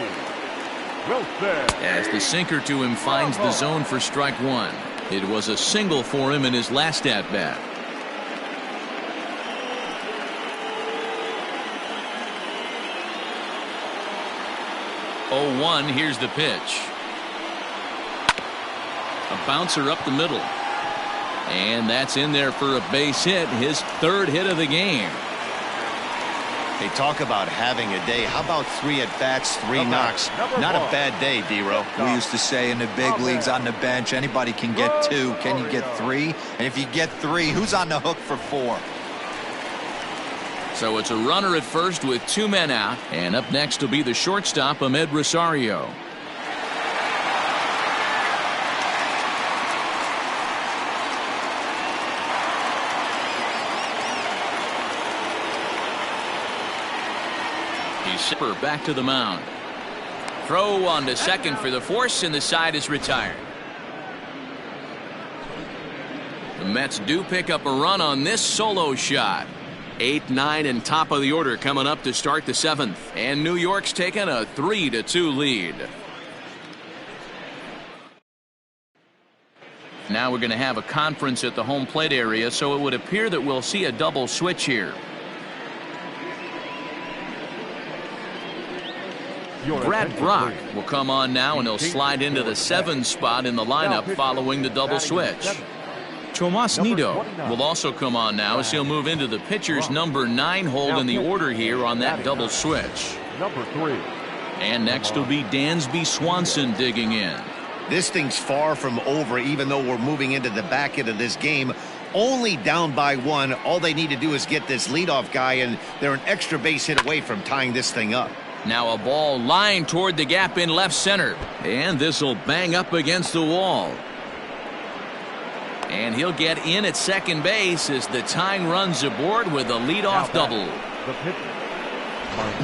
Wilson. As the sinker to him finds the zone for strike one. It was a single for him in his last at-bat. 0-1, here's the pitch. A bouncer up the middle. And that's in there for a base hit, his 3rd hit of the game. They talk about having a day. How about 3 at-bats, 3 knocks? Not a bad day, D-Row. We used to say in the big leagues on the bench, anybody can get 2. Can you get 3? And if you get 3, who's on the hook for 4? So it's a runner at first with 2 men out. And up next will be the shortstop, Amed Rosario. He's Sipper back to the mound. Throw on to second for the force, and the side is retired. The Mets do pick up a run on this solo shot. 8, 9, and top of the order coming up to start the 7th. And New York's taken a 3-2 lead. Now we're going to have a conference at the home plate area, so it would appear that we'll see a double switch here. Brad Brock will come on now, and he'll slide into the 7 spot in the lineup following the double switch. Tomas Nido will also come on now as he'll move into the pitcher's number 9 hold in the order here on that double switch. Number 3. And next will be Dansby Swanson digging in. This thing's far from over, even though we're moving into the back end of this game. Only down by 1. All they need to do is get this leadoff guy, and they're an extra base hit away from tying this thing up. Now a ball lined toward the gap in left center. And this will bang up against the wall. And he'll get in at second base as the tying runs aboard with a leadoff double.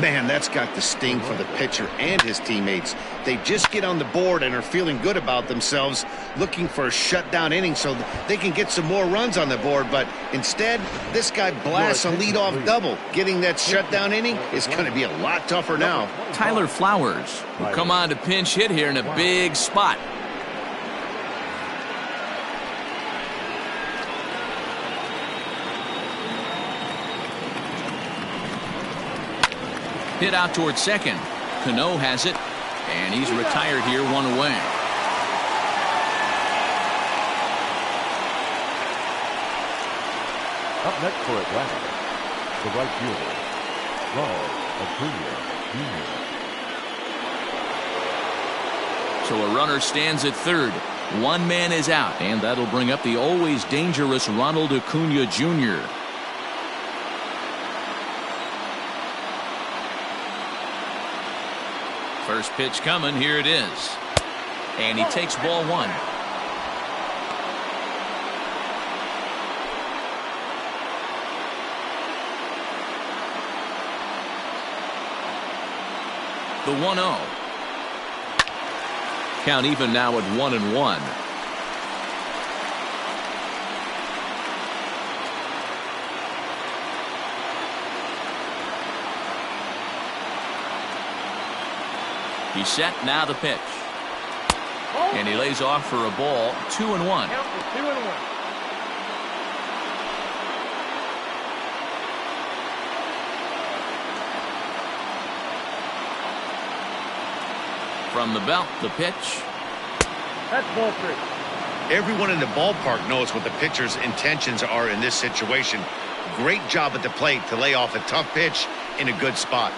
Man, that's got the sting for the pitcher and his teammates. They just get on the board and are feeling good about themselves, looking for a shutdown inning so they can get some more runs on the board. But instead, this guy blasts a leadoff double. Getting that shutdown inning is going to be a lot tougher now. Tyler Flowers will come on to pinch hit here in a big spot. Hit out towards second. Cano has it, and he's retired here, 1 away. Up next for Atlanta, the right fielder, Ronald Acuna Jr. So a runner stands at third. 1 man is out, and that'll bring up the always dangerous Ronald Acuna Jr. First pitch coming, here it is. And he takes ball 1. The 1-0. Count even now at 1-1. He's set, now the pitch. And he lays off for a ball, 2-1. From the belt, the pitch. That's ball 3. Everyone in the ballpark knows what the pitcher's intentions are in this situation. Great job at the plate to lay off a tough pitch in a good spot.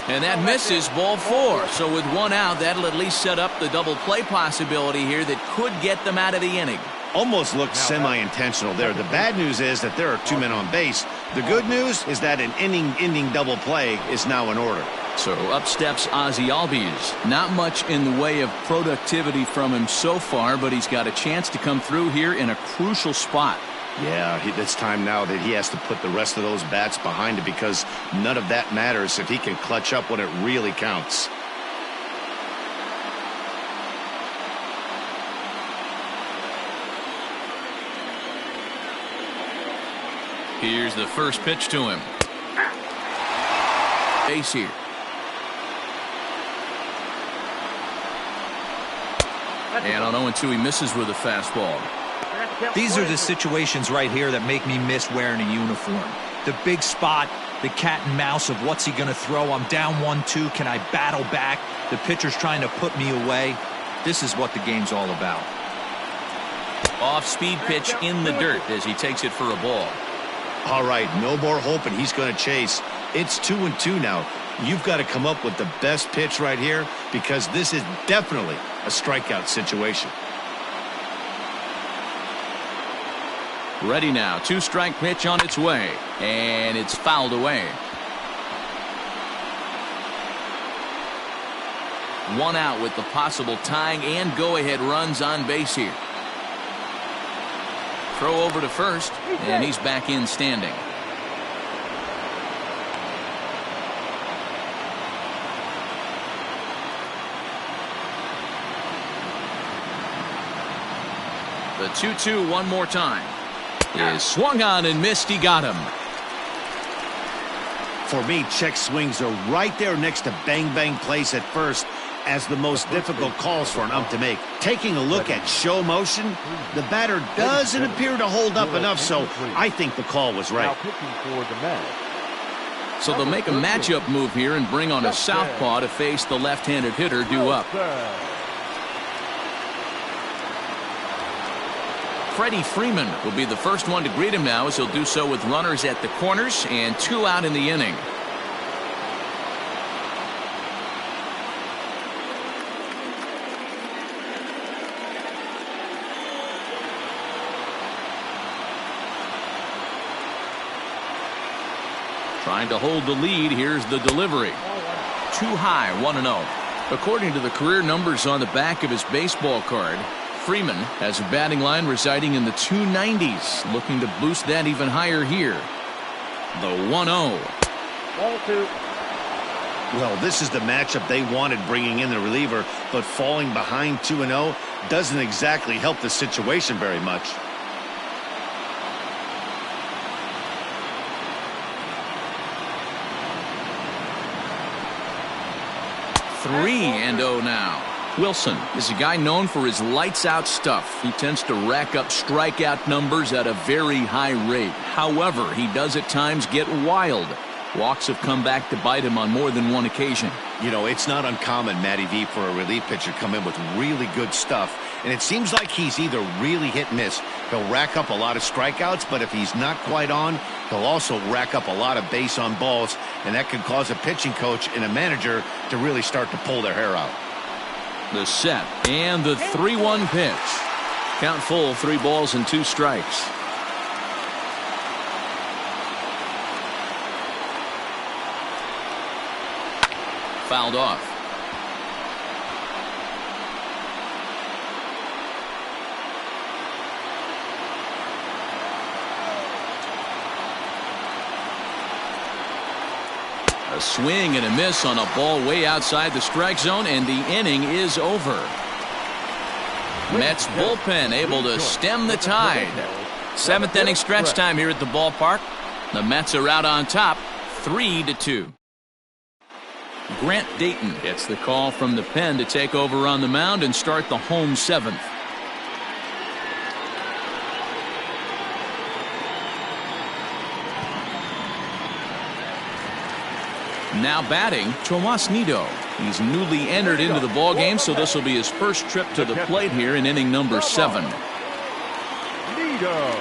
And that misses, ball 4. So with 1 out, that'll at least set up the double play possibility here that could get them out of the inning. Almost looked semi-intentional there. The bad news is that there are 2 men on base. The good news is that an inning-ending double play is now in order. So up steps Ozzie Albies. Not much in the way of productivity from him so far, but he's got a chance to come through here in a crucial spot. Yeah, it's time now that he has to put the rest of those bats behind it, because none of that matters if he can clutch up when it really counts. Here's the first pitch to him. Base here. And on 0-2, he misses with a fastball. These are the situations right here that make me miss wearing a uniform. The big spot, the cat and mouse of what's he going to throw. I'm down 1-2. Can I battle back? The pitcher's trying to put me away. This is what the game's all about. Off-speed pitch in the dirt as he takes it for a ball. All right, no more hoping he's going to chase. It's 2-2 now. You've got to come up with the best pitch right here, because this is definitely a strikeout situation. Ready now. 2-strike pitch on its way. And it's fouled away. 1 out with the possible tying and go-ahead runs on base here. Throw over to first, and he's back in standing. The 2-2 one more time. Is swung on and missed. He got him. For me, check swings are right there next to bang-bang plays at first as the most difficult calls for an ump to make. Taking a look at show motion, the batter doesn't appear to hold up enough, so I think the call was right. So they'll make a matchup move here and bring on a southpaw to face the left-handed hitter due up. Freddie Freeman will be the first one to greet him now, as he'll do so with runners at the corners and 2 out in the inning. Trying to hold the lead. Here's the delivery. Too high, 1-0. According to the career numbers on the back of his baseball card, Freeman has a batting line residing in the 290s, looking to boost that even higher here. The 1-0. Ball 2. Well, this is the matchup they wanted, bringing in the reliever, but falling behind 2-0 doesn't exactly help the situation very much. Three and 0 now. Wilson is a guy known for his lights-out stuff. He tends to rack up strikeout numbers at a very high rate. However, he does at times get wild. Walks have come back to bite him on more than one occasion. You know, it's not uncommon, Matty V, for a relief pitcher to come in with really good stuff. And it seems like he's either really hit and miss. He'll rack up a lot of strikeouts, but if he's not quite on, he'll also rack up a lot of base on balls. And that could cause a pitching coach and a manager to really start to pull their hair out. The set and the 3-1 pitch. Count full, 3 balls and 2 strikes. Fouled off. A swing and a miss on a ball way outside the strike zone, and the inning is over. Mets bullpen able to stem the tide. 7th inning stretch time here at the ballpark. The Mets are out on top, 3-2. Grant Dayton gets the call from the pen to take over on the mound and start the home 7th. Now batting, Tomas Nido. He's newly entered into the ballgame, so this will be his first trip to the plate here in inning number 7. Nido.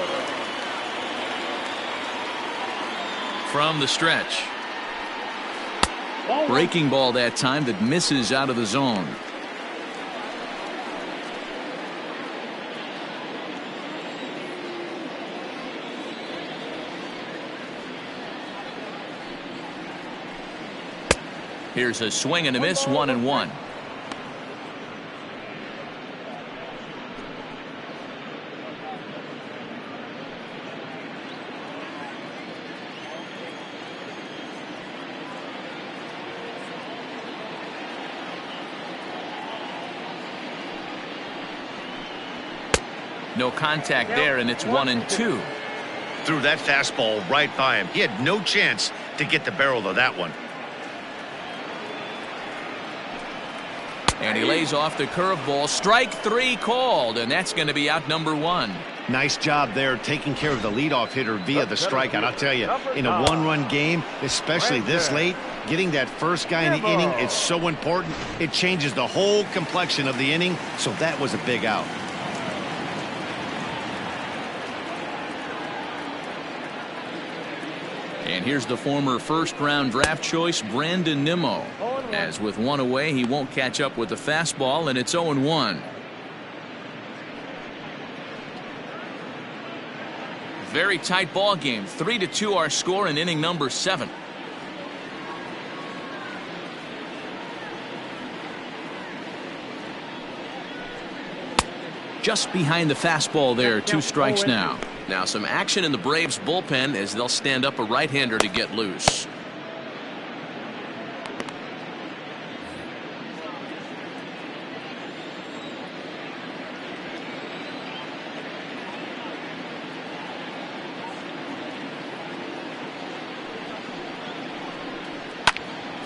From the stretch. Breaking ball that time that misses out of the zone. Here's a swing and a miss, 1-1. No contact there, and it's 1-2. Threw that fastball right by him. He had no chance to get the barrel of that one. And he lays off the curveball. Strike 3 called, and that's going to be out number 1. Nice job there taking care of the leadoff hitter via the strikeout. I'll tell you, in a one-run game, especially this late, getting that first guy in the inning is so important. It changes the whole complexion of the inning, so that was a big out. And here's the former first-round draft choice, Brandon Nimmo. As with one away, he won't catch up with the fastball, and it's 0-1. Very tight ball game. 3-2 our score in inning number 7. Just behind the fastball there. 2 strikes now. Now some action in the Braves bullpen as they'll stand up a right-hander to get loose.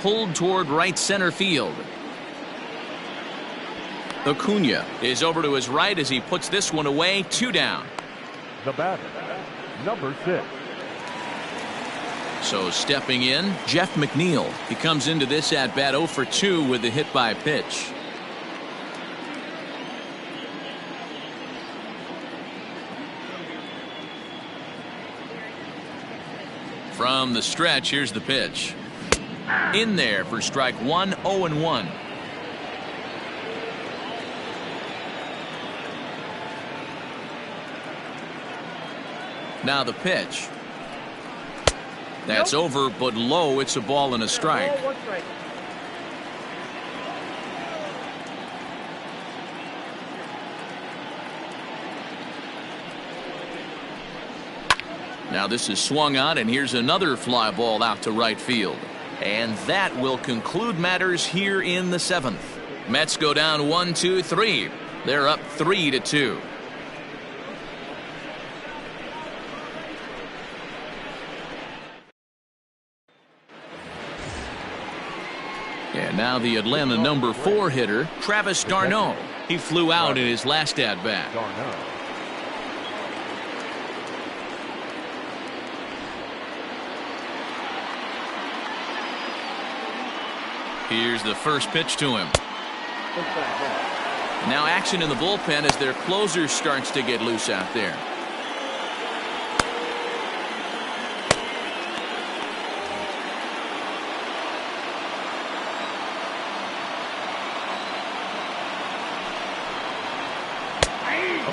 Pulled toward right center field. Acuna is over to his right as he puts this one away. 2 down. The batter, number 6. So stepping in, Jeff McNeil. He comes into this at bat 0 for 2 with the hit by pitch. From the stretch, here's the pitch. In there for strike 1, 0-1. Now the pitch. That's over, but low. It's a ball and a strike. Now this is swung on, and here's another fly ball out to right field. And that will conclude matters here in the 7th. Mets go down 1-2-3. They're up 3-2. And now the Atlanta number 4 hitter, Travis d'Arnaud. He flew out in his last at-bat. Here's the first pitch to him. Now action in the bullpen as their closer starts to get loose out there.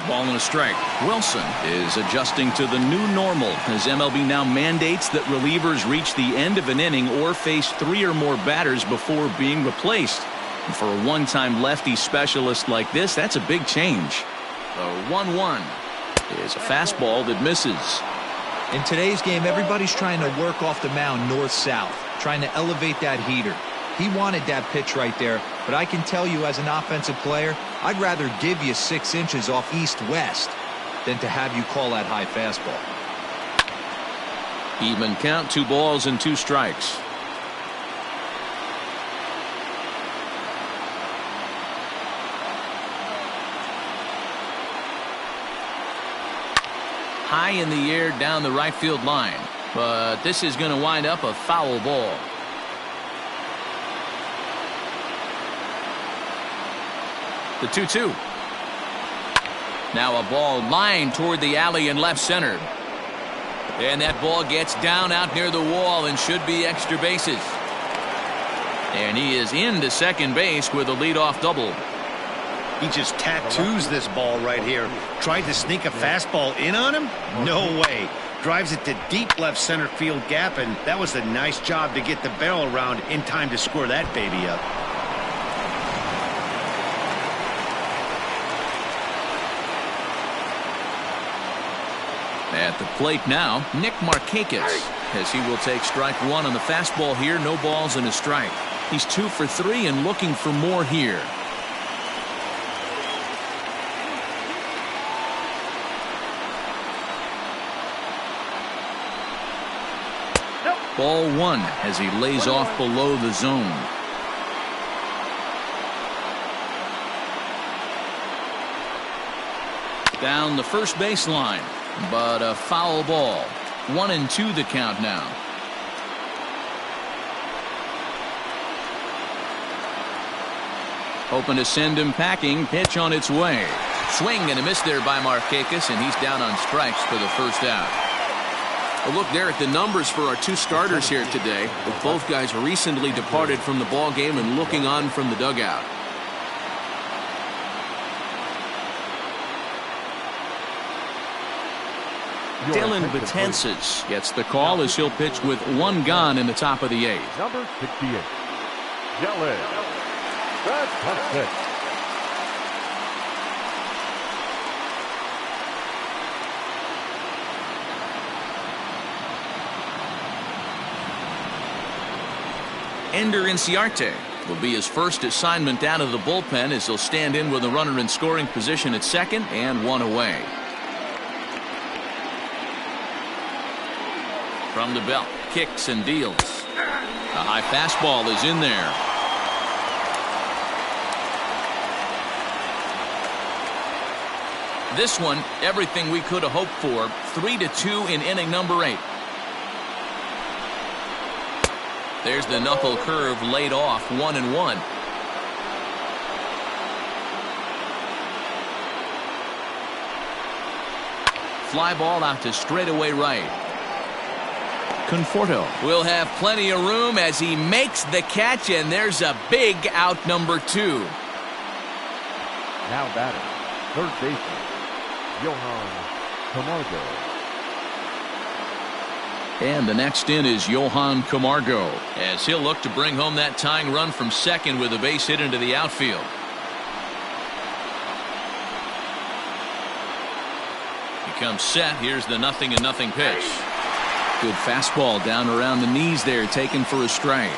Ball and a strike. Wilson is adjusting to the new normal as MLB now mandates that relievers reach the end of an inning or face 3 or more batters before being replaced. And for a one-time lefty specialist like this, that's a big change. The 1-1 is a fastball that misses. In today's game, everybody's trying to work off the mound north-south, trying to elevate that heater. He wanted that pitch right there, but I can tell you as an offensive player, I'd rather give you 6 inches off east-west than to have you call that high fastball. Even count, 2 balls and 2 strikes. high in the air down the right field line. But this is going to wind up a foul ball. The 2-2. Now a ball lined toward the alley in left center. And that ball gets down out near the wall and should be extra bases. And he is into second base with a leadoff double. He just tattoos this ball right here. Tried to sneak a fastball in on him? No way. Drives it to deep left center field gap, and that was a nice job to get the barrel around in time to score that baby up. At the plate now, Nick Markakis, as he will take strike one on the fastball here. No balls and a strike. He's 2 for 3 and looking for more here. Ball one as he lays off below the zone. Down the first baseline, but a foul ball. 1-2 the count now. Hoping to send him packing. Pitch on its way. Swing and a miss there by Markakis, and he's down on strikes for the first out. A look there at the numbers for our two starters here today. Both guys recently departed from the ball game and looking on from the dugout. Dylan Betances gets the call as he'll pitch with 1 gone in the top of the 8th. Number 68, Dylan Betances. Ender Inciarte will be his first assignment out of the bullpen as he'll stand in with a runner in scoring position at second and 1 away. From the belt, kicks and deals. A high fastball is in there. This one, everything we could have hoped for. 3-2 in inning number 8. There's the knuckle curve laid off, 1-1. Fly ball out to straightaway right. Conforto will have plenty of room as he makes the catch, and there's a big out number 2. Now batting, third baseman, Johan Camargo. And the next in is Johan Camargo, as he'll look to bring home that tying run from second with a base hit into the outfield. He comes set. Here's the 0-0 pitch. Good fastball down around the knees there, taken for a strike.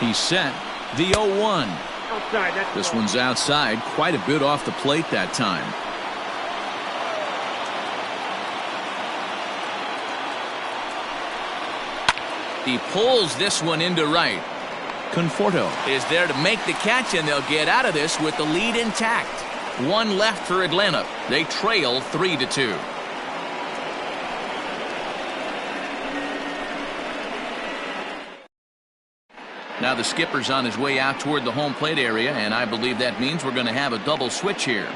He's set. The 0-1. This one's outside, quite a bit off the plate that time. He pulls this one into right. Conforto is there to make the catch, and they'll get out of this with the lead intact. 1 left for Atlanta. They trail 3-2. Now the skipper's on his way out toward the home plate area, and I believe that means we're going to have a double switch here.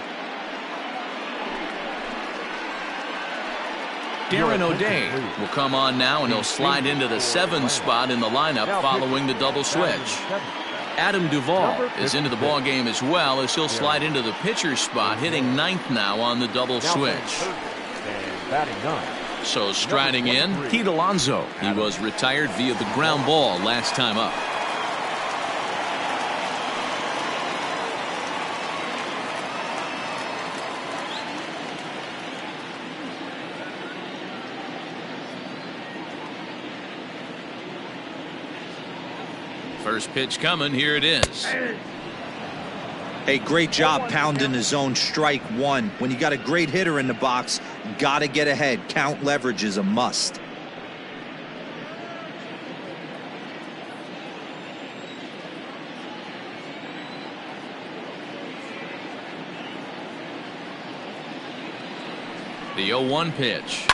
Darren O'Day will come on now, and he'll slide into the 7 spot in the lineup following the double switch. Adam Duvall is into the ball game as well, as he'll slide into the pitcher's spot, hitting 9th now on the double switch. So striding in, Pete Alonso. He was retired via the ground ball last time up. First pitch coming. Here it is. Hey, great job pounding the zone. Strike 1. When you got a great hitter in the box, gotta get ahead. Count leverage is a must. The 0-1 pitch.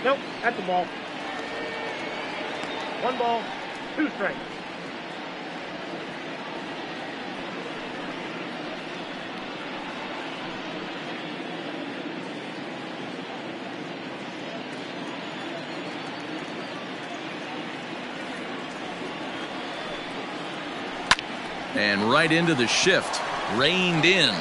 Nope, that's the ball. 1 ball, 2 strikes. And right into the shift. Reined in.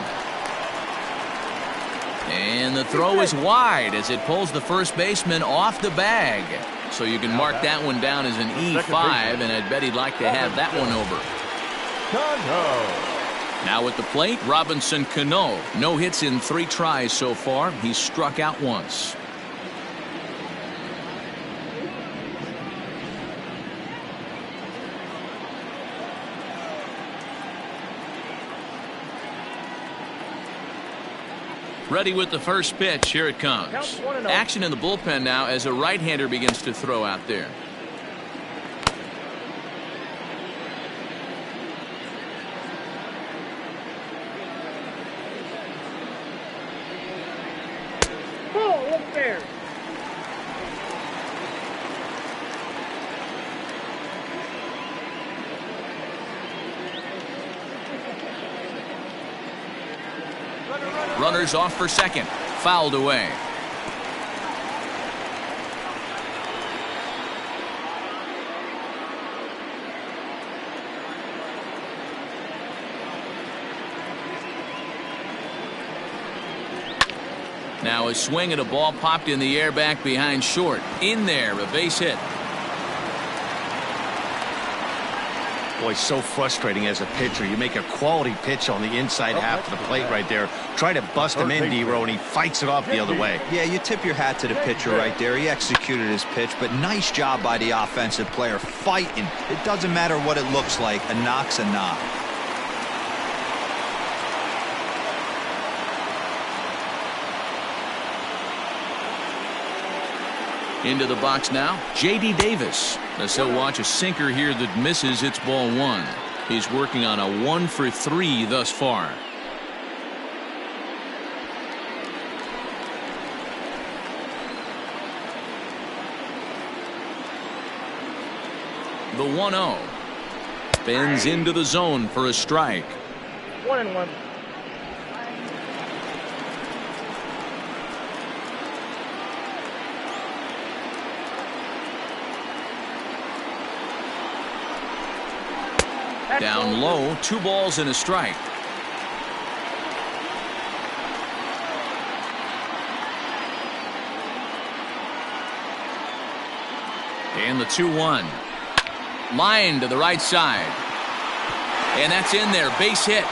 And the throw is wide as it pulls the first baseman off the bag. So you can mark that one down as an E5, and I'd bet he'd like to have that one over. Cano. Now at the plate, Robinson Cano. No hits in 3 tries so far. He's struck out once. Ready with the first pitch. Here it comes. Action in the bullpen now as a right-hander begins to throw out there. Ball upstairs. Runners off for second. Fouled away. Now a swing at a ball popped in the air back behind short. In there, a base hit. Boy, so frustrating as a pitcher. You make a quality pitch on the inside half of the plate right there. Try to bust him in, D-Row, and he fights it off the other way. Yeah, you tip your hat to the pitcher right there. He executed his pitch, but nice job by the offensive player fighting. It doesn't matter what it looks like. A knock's a knock. Into the box now, J.D. Davis. As he'll watch a sinker here that misses. It's ball 1. He's working on a 1 for 3 thus far. The 1-0. Bends into the zone for a strike. 1-1. Down low, 2 balls and a strike. And the 2-1. Line to the right side. And that's in there. Base hit.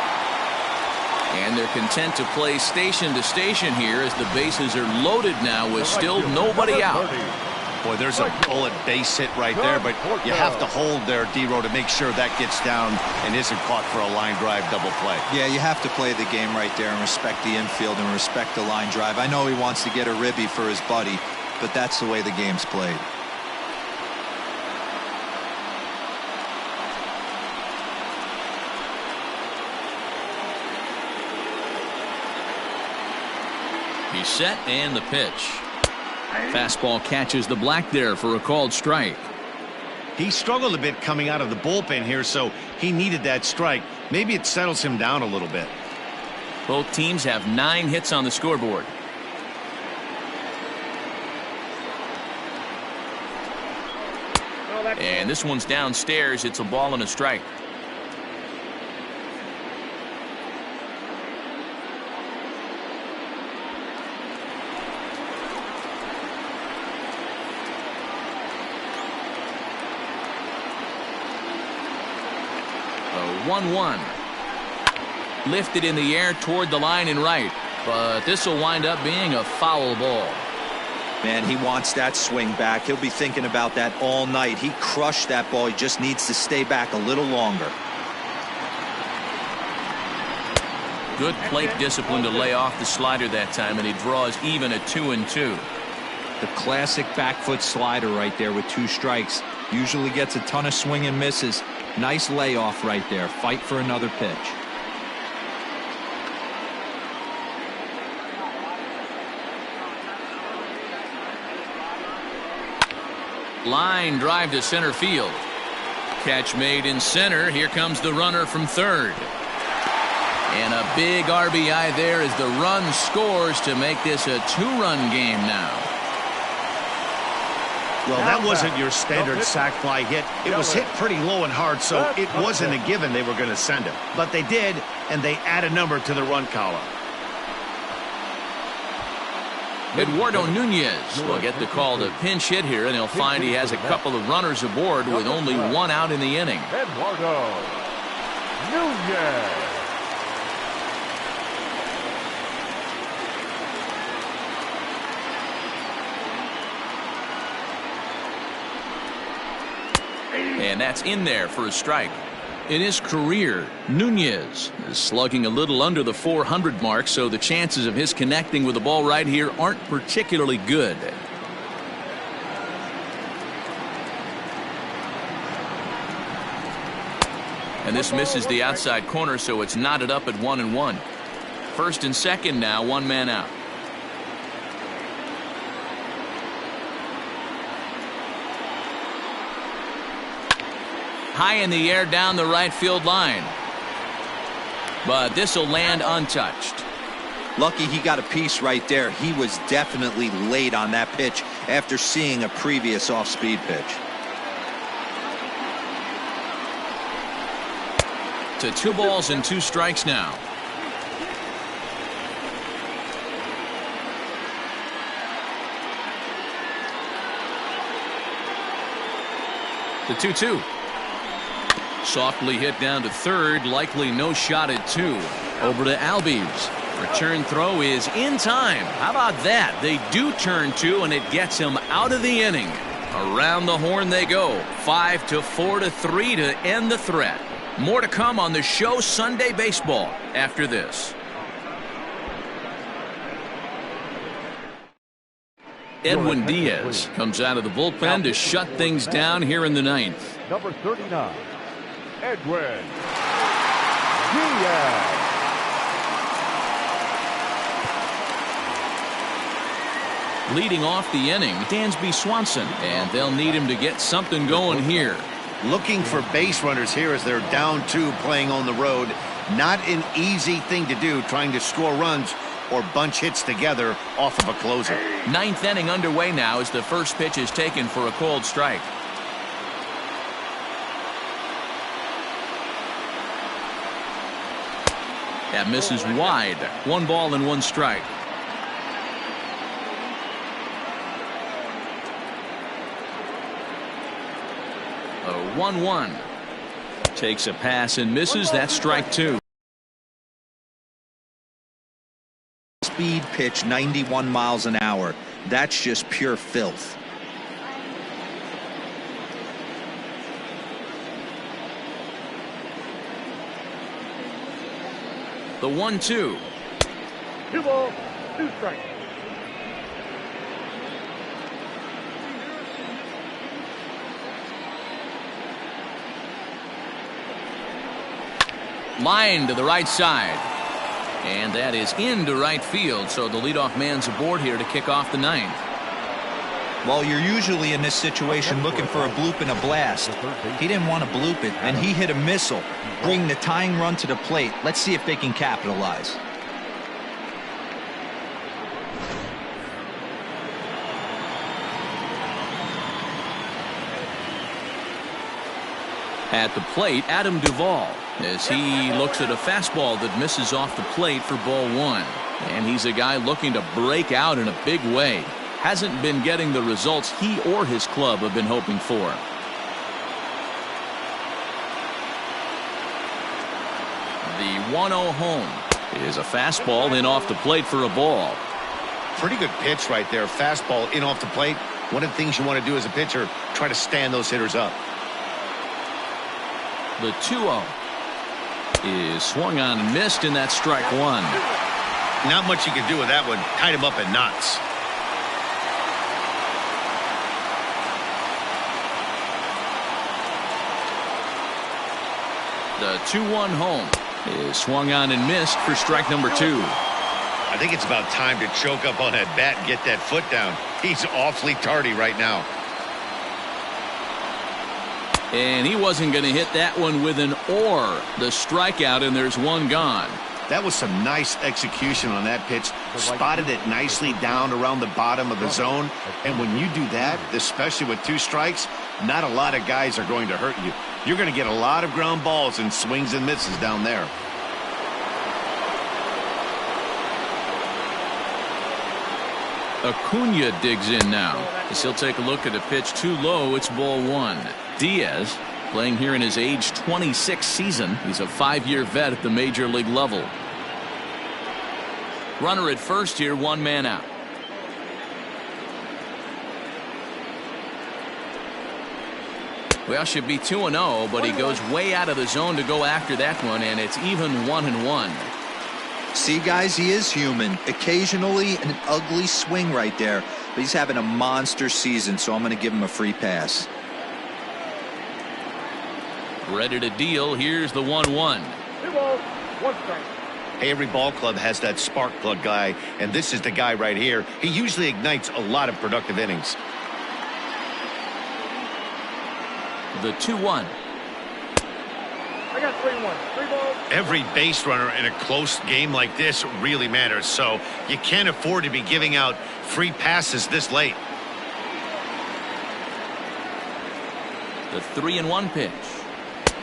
And they're content to play station to station here as the bases are loaded now with still nobody out. Boy, there's a bullet base hit right there, but you have to hold there, D-Row, to make sure that gets down and isn't caught for a line drive double play. Yeah, you have to play the game right there and respect the infield and respect the line drive. I know he wants to get a ribby for his buddy, but that's the way the game's played. He's set and the pitch. Fastball catches the black there for a called strike. He struggled a bit coming out of the bullpen here, so he needed that strike. Maybe it settles him down a little bit. Both teams have 9 hits on the scoreboard. And this one's downstairs. It's a ball and a strike. The 1-1. Lifted in the air toward the line and right. But this will wind up being a foul ball. Man, he wants that swing back. He'll be thinking about that all night. He crushed that ball. He just needs to stay back a little longer. Good plate discipline to lay off the slider that time, and he draws even at 2-2. The classic back foot slider right there with 2 strikes. Usually gets a ton of swing and misses. Nice layoff right there. Fight for another pitch. Line drive to center field. Catch made in center. Here comes the runner from third. And a big RBI there as the run scores to make this a 2-run game now. Well, that wasn't your standard sac fly hit. It was hit pretty low and hard, so it wasn't a given they were going to send him. But they did, and they add a number to the run column. Eduardo Nunez will get the call to pinch hit here, and he'll find he has a couple of runners aboard with only 1 out in the inning. Eduardo Nunez. And that's in there for a strike. In his career, Nunez is slugging a little under the 400 mark, so the chances of his connecting with the ball right here aren't particularly good. And this misses the outside corner, so it's knotted up at 1-1. First and second now, 1 man out. High in the air down the right field line. But this will land untouched. Lucky he got a piece right there. He was definitely late on that pitch after seeing a previous off-speed pitch. To 2 balls and 2 strikes now. The 2-2. Softly hit down to third, likely no shot at 2. Over to Albies. Return throw is in time. How about that? They do turn 2, and it gets him out of the inning. Around the horn they go. 5-4 to 3 to end the threat. More to come on the show Sunday Baseball after this. Edwin Diaz comes out of the bullpen to shut things down here in the 9th. Number 39, Edwin Diaz. Leading off the inning, Dansby Swanson, and they'll need him to get something going here. Looking for base runners here as they're down 2 playing on the road. Not an easy thing to do, trying to score runs or bunch hits together off of a closer. 9th inning underway now as the first pitch is taken for a cold strike. That misses wide. 1 ball and 1 strike. A 1-1. Takes a pass and misses. That's strike 2. Speed pitch 91 miles an hour. That's just pure filth. The 1-2. 2 balls, 2 strikes. Line to the right side. And that is into right field, so the leadoff man's aboard here to kick off the 9th. Well, you're usually in this situation looking for a bloop and a blast. He didn't want to bloop it, and he hit a missile, bringing the tying run to the plate. Let's see if they can capitalize. At the plate, Adam Duvall, as he looks at a fastball that misses off the plate for ball 1. And he's a guy looking to break out in a big way. Hasn't been getting the results he or his club have been hoping for. The 1-0 home is a fastball in off the plate for a ball. Pretty good pitch right there. Fastball in off the plate. One of the things you want to do as a pitcher, try to stand those hitters up. The 2-0. is swung on and missed, and that's strike one. Not much you can do with that one. Tied him up in knots. The 2-1 home is swung on and missed for strike number two. I think it's about time to choke up on that bat and get that foot down. He's awfully tardy right now. And he wasn't going to hit that one with an or. The strikeout, and there's one gone. That was some nice execution on that pitch. Spotted it nicely down around the bottom of the zone. And when you do that, especially with two strikes, not a lot of guys are going to hurt you. You're going to get a lot of ground balls and swings and misses down there. Acuna digs in now as he'll take a look at a pitch too low. It's ball one. Diaz playing here in his age 26 season. He's a 5-year vet at the major league level. Runner at first here, one man out. Well, should be 2-0, but he goes way out of the zone to go after that one, and it's even 1-1. See, guys, he is human. Occasionally an ugly swing right there, but he's having a monster season, so I'm going to give him a free pass. Ready to deal. Here's the 1-1. 2 balls, 1 strike. Hey, every ball club has that spark plug guy, and this is the guy right here. He usually ignites a lot of productive innings. The 2-1. I got 3-1. 3 balls. Every base runner in a close game like this really matters, so you can't afford to be giving out free passes this late. The 3-1 pitch.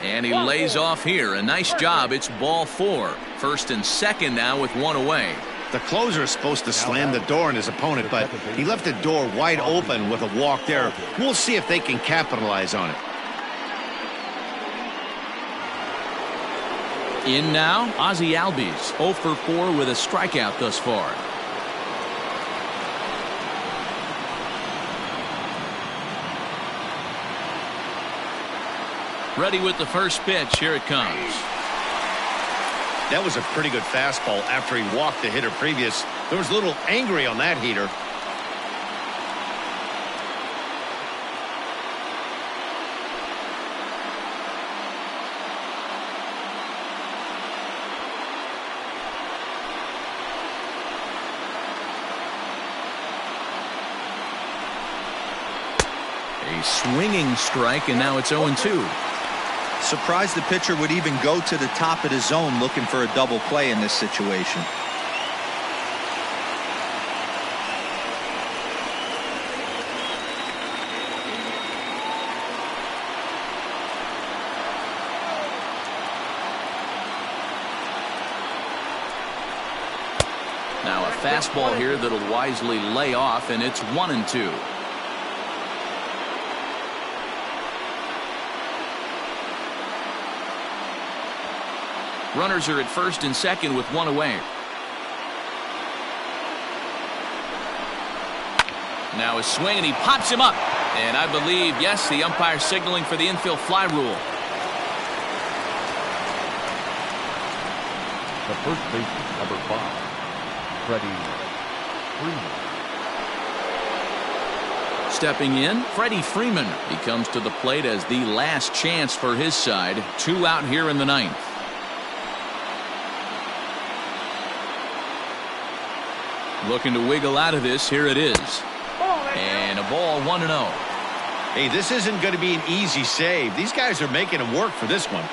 And he lays off here. A nice job. It's ball 4. First and second now with one away. The closer is supposed to slam the door on his opponent, but he left the door wide open with a walk there. We'll see if they can capitalize on it. In now, Ozzie Albies, 0 for 4 with a strikeout thus far. Ready with the first pitch. Here it comes. That was a pretty good fastball after he walked the hitter previous. There was a little angry on that heater. A swinging strike, and now it's 0-2. Surprised the pitcher would even go to the top of the zone looking for a double play in this situation. Now a fastball here that'll wisely lay off, and it's 1-2. Runners are at first and second with one away. Now a swing, and he pops him up. And I believe, yes, the umpire signaling for the infield fly rule. The first baseman, number 5, Freddie Freeman. Stepping in, Freddie Freeman. He comes to the plate as the last chance for his side. 2 out here in the 9th. Looking to wiggle out of this. Here it is. And a ball, 1-0. Hey, this isn't going to be an easy save. These guys are making him work for this one.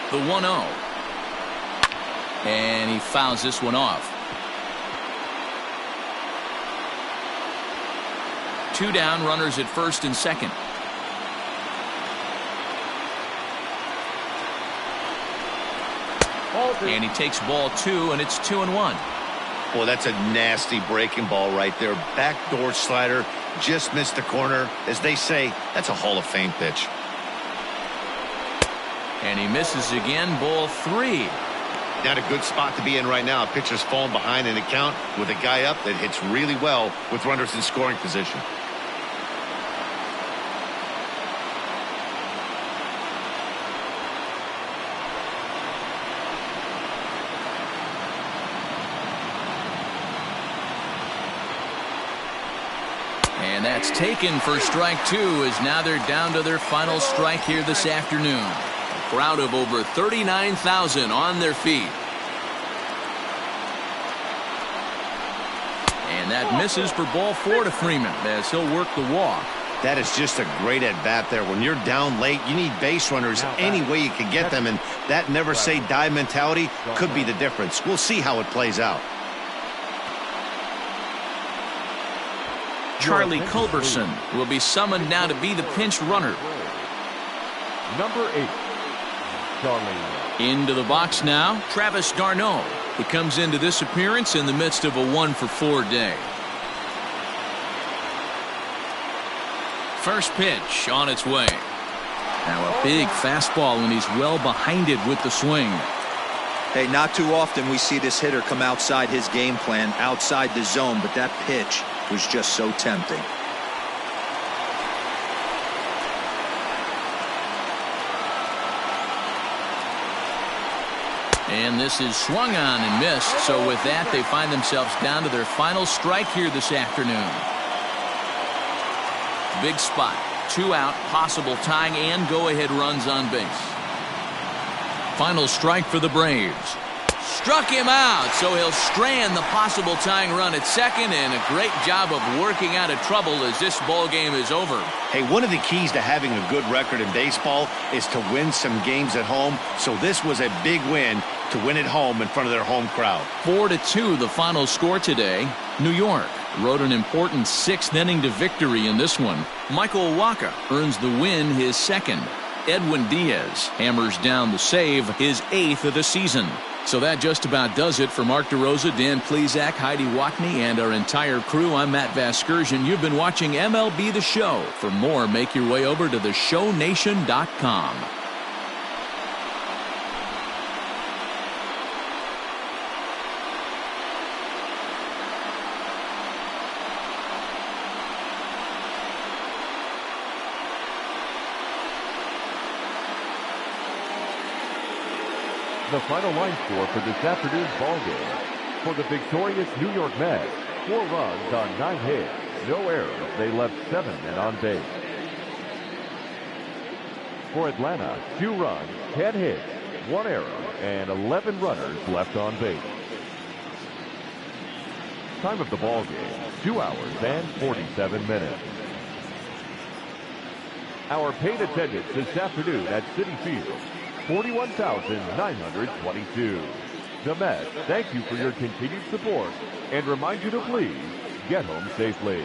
The 1-0. And he fouls this one off. 2 down, runners at first and second. And he takes ball 2, and it's 2-1. Well, that's a nasty breaking ball right there. Backdoor slider, just missed the corner. As they say, that's a Hall of Fame pitch. And he misses again, ball 3. Not a good spot to be in right now. Pitcher's falling behind in the count with a guy up that hits really well with runners in scoring position. And that's taken for strike 2, as now they're down to their final strike here this afternoon. A crowd of over 39,000 on their feet. And that misses for ball 4 to Freeman as he'll work the walk. That is just a great at-bat there. When you're down late, you need base runners any way you can get them, and that never-say-die mentality could be the difference. We'll see how it plays out. Charlie Culberson will be summoned now to be the pinch runner. Number 8, Charlie. Into the box now, Travis d'Arnaud. He comes into this appearance in the midst of a 1-for-4 day. First pitch on its way. Now a big fastball, and he's well behind it with the swing. Hey, not too often we see this hitter come outside his game plan, outside the zone, but that pitch was just so tempting. And this is swung on and missed. So with that, they find themselves down to their final strike here this afternoon. Big spot, 2 out, possible tying and go-ahead runs on base. Final strike for the Braves. Struck him out, so he'll strand the possible tying run at second, and a great job of working out of trouble as this ball game is over. Hey, one of the keys to having a good record in baseball is to win some games at home, so this was a big win to win at home in front of their home crowd. 4-2 the final score today. New York rode an important 6th inning to victory in this one. Michael Wacha earns the win, his 2nd. Edwin Diaz hammers down the save, his 8th of the season. So that just about does it for Mark DeRosa, Dan Plesac, Heidi Watney, and our entire crew. I'm Matt Vasgersian. You've been watching MLB The Show. For more, make your way over to theshownation.com. The final line score for this afternoon's ball game. For the victorious New York Mets, 4 runs on 9 hits, no errors. They left 7 men on base. For Atlanta, 2 runs, 10 hits, 1 error, and 11 runners left on base. Time of the ball game, 2 hours and 47 minutes. Our paid attendance this afternoon at Citi Field, 41,922. The Mets thank you for your continued support and remind you to please get home safely.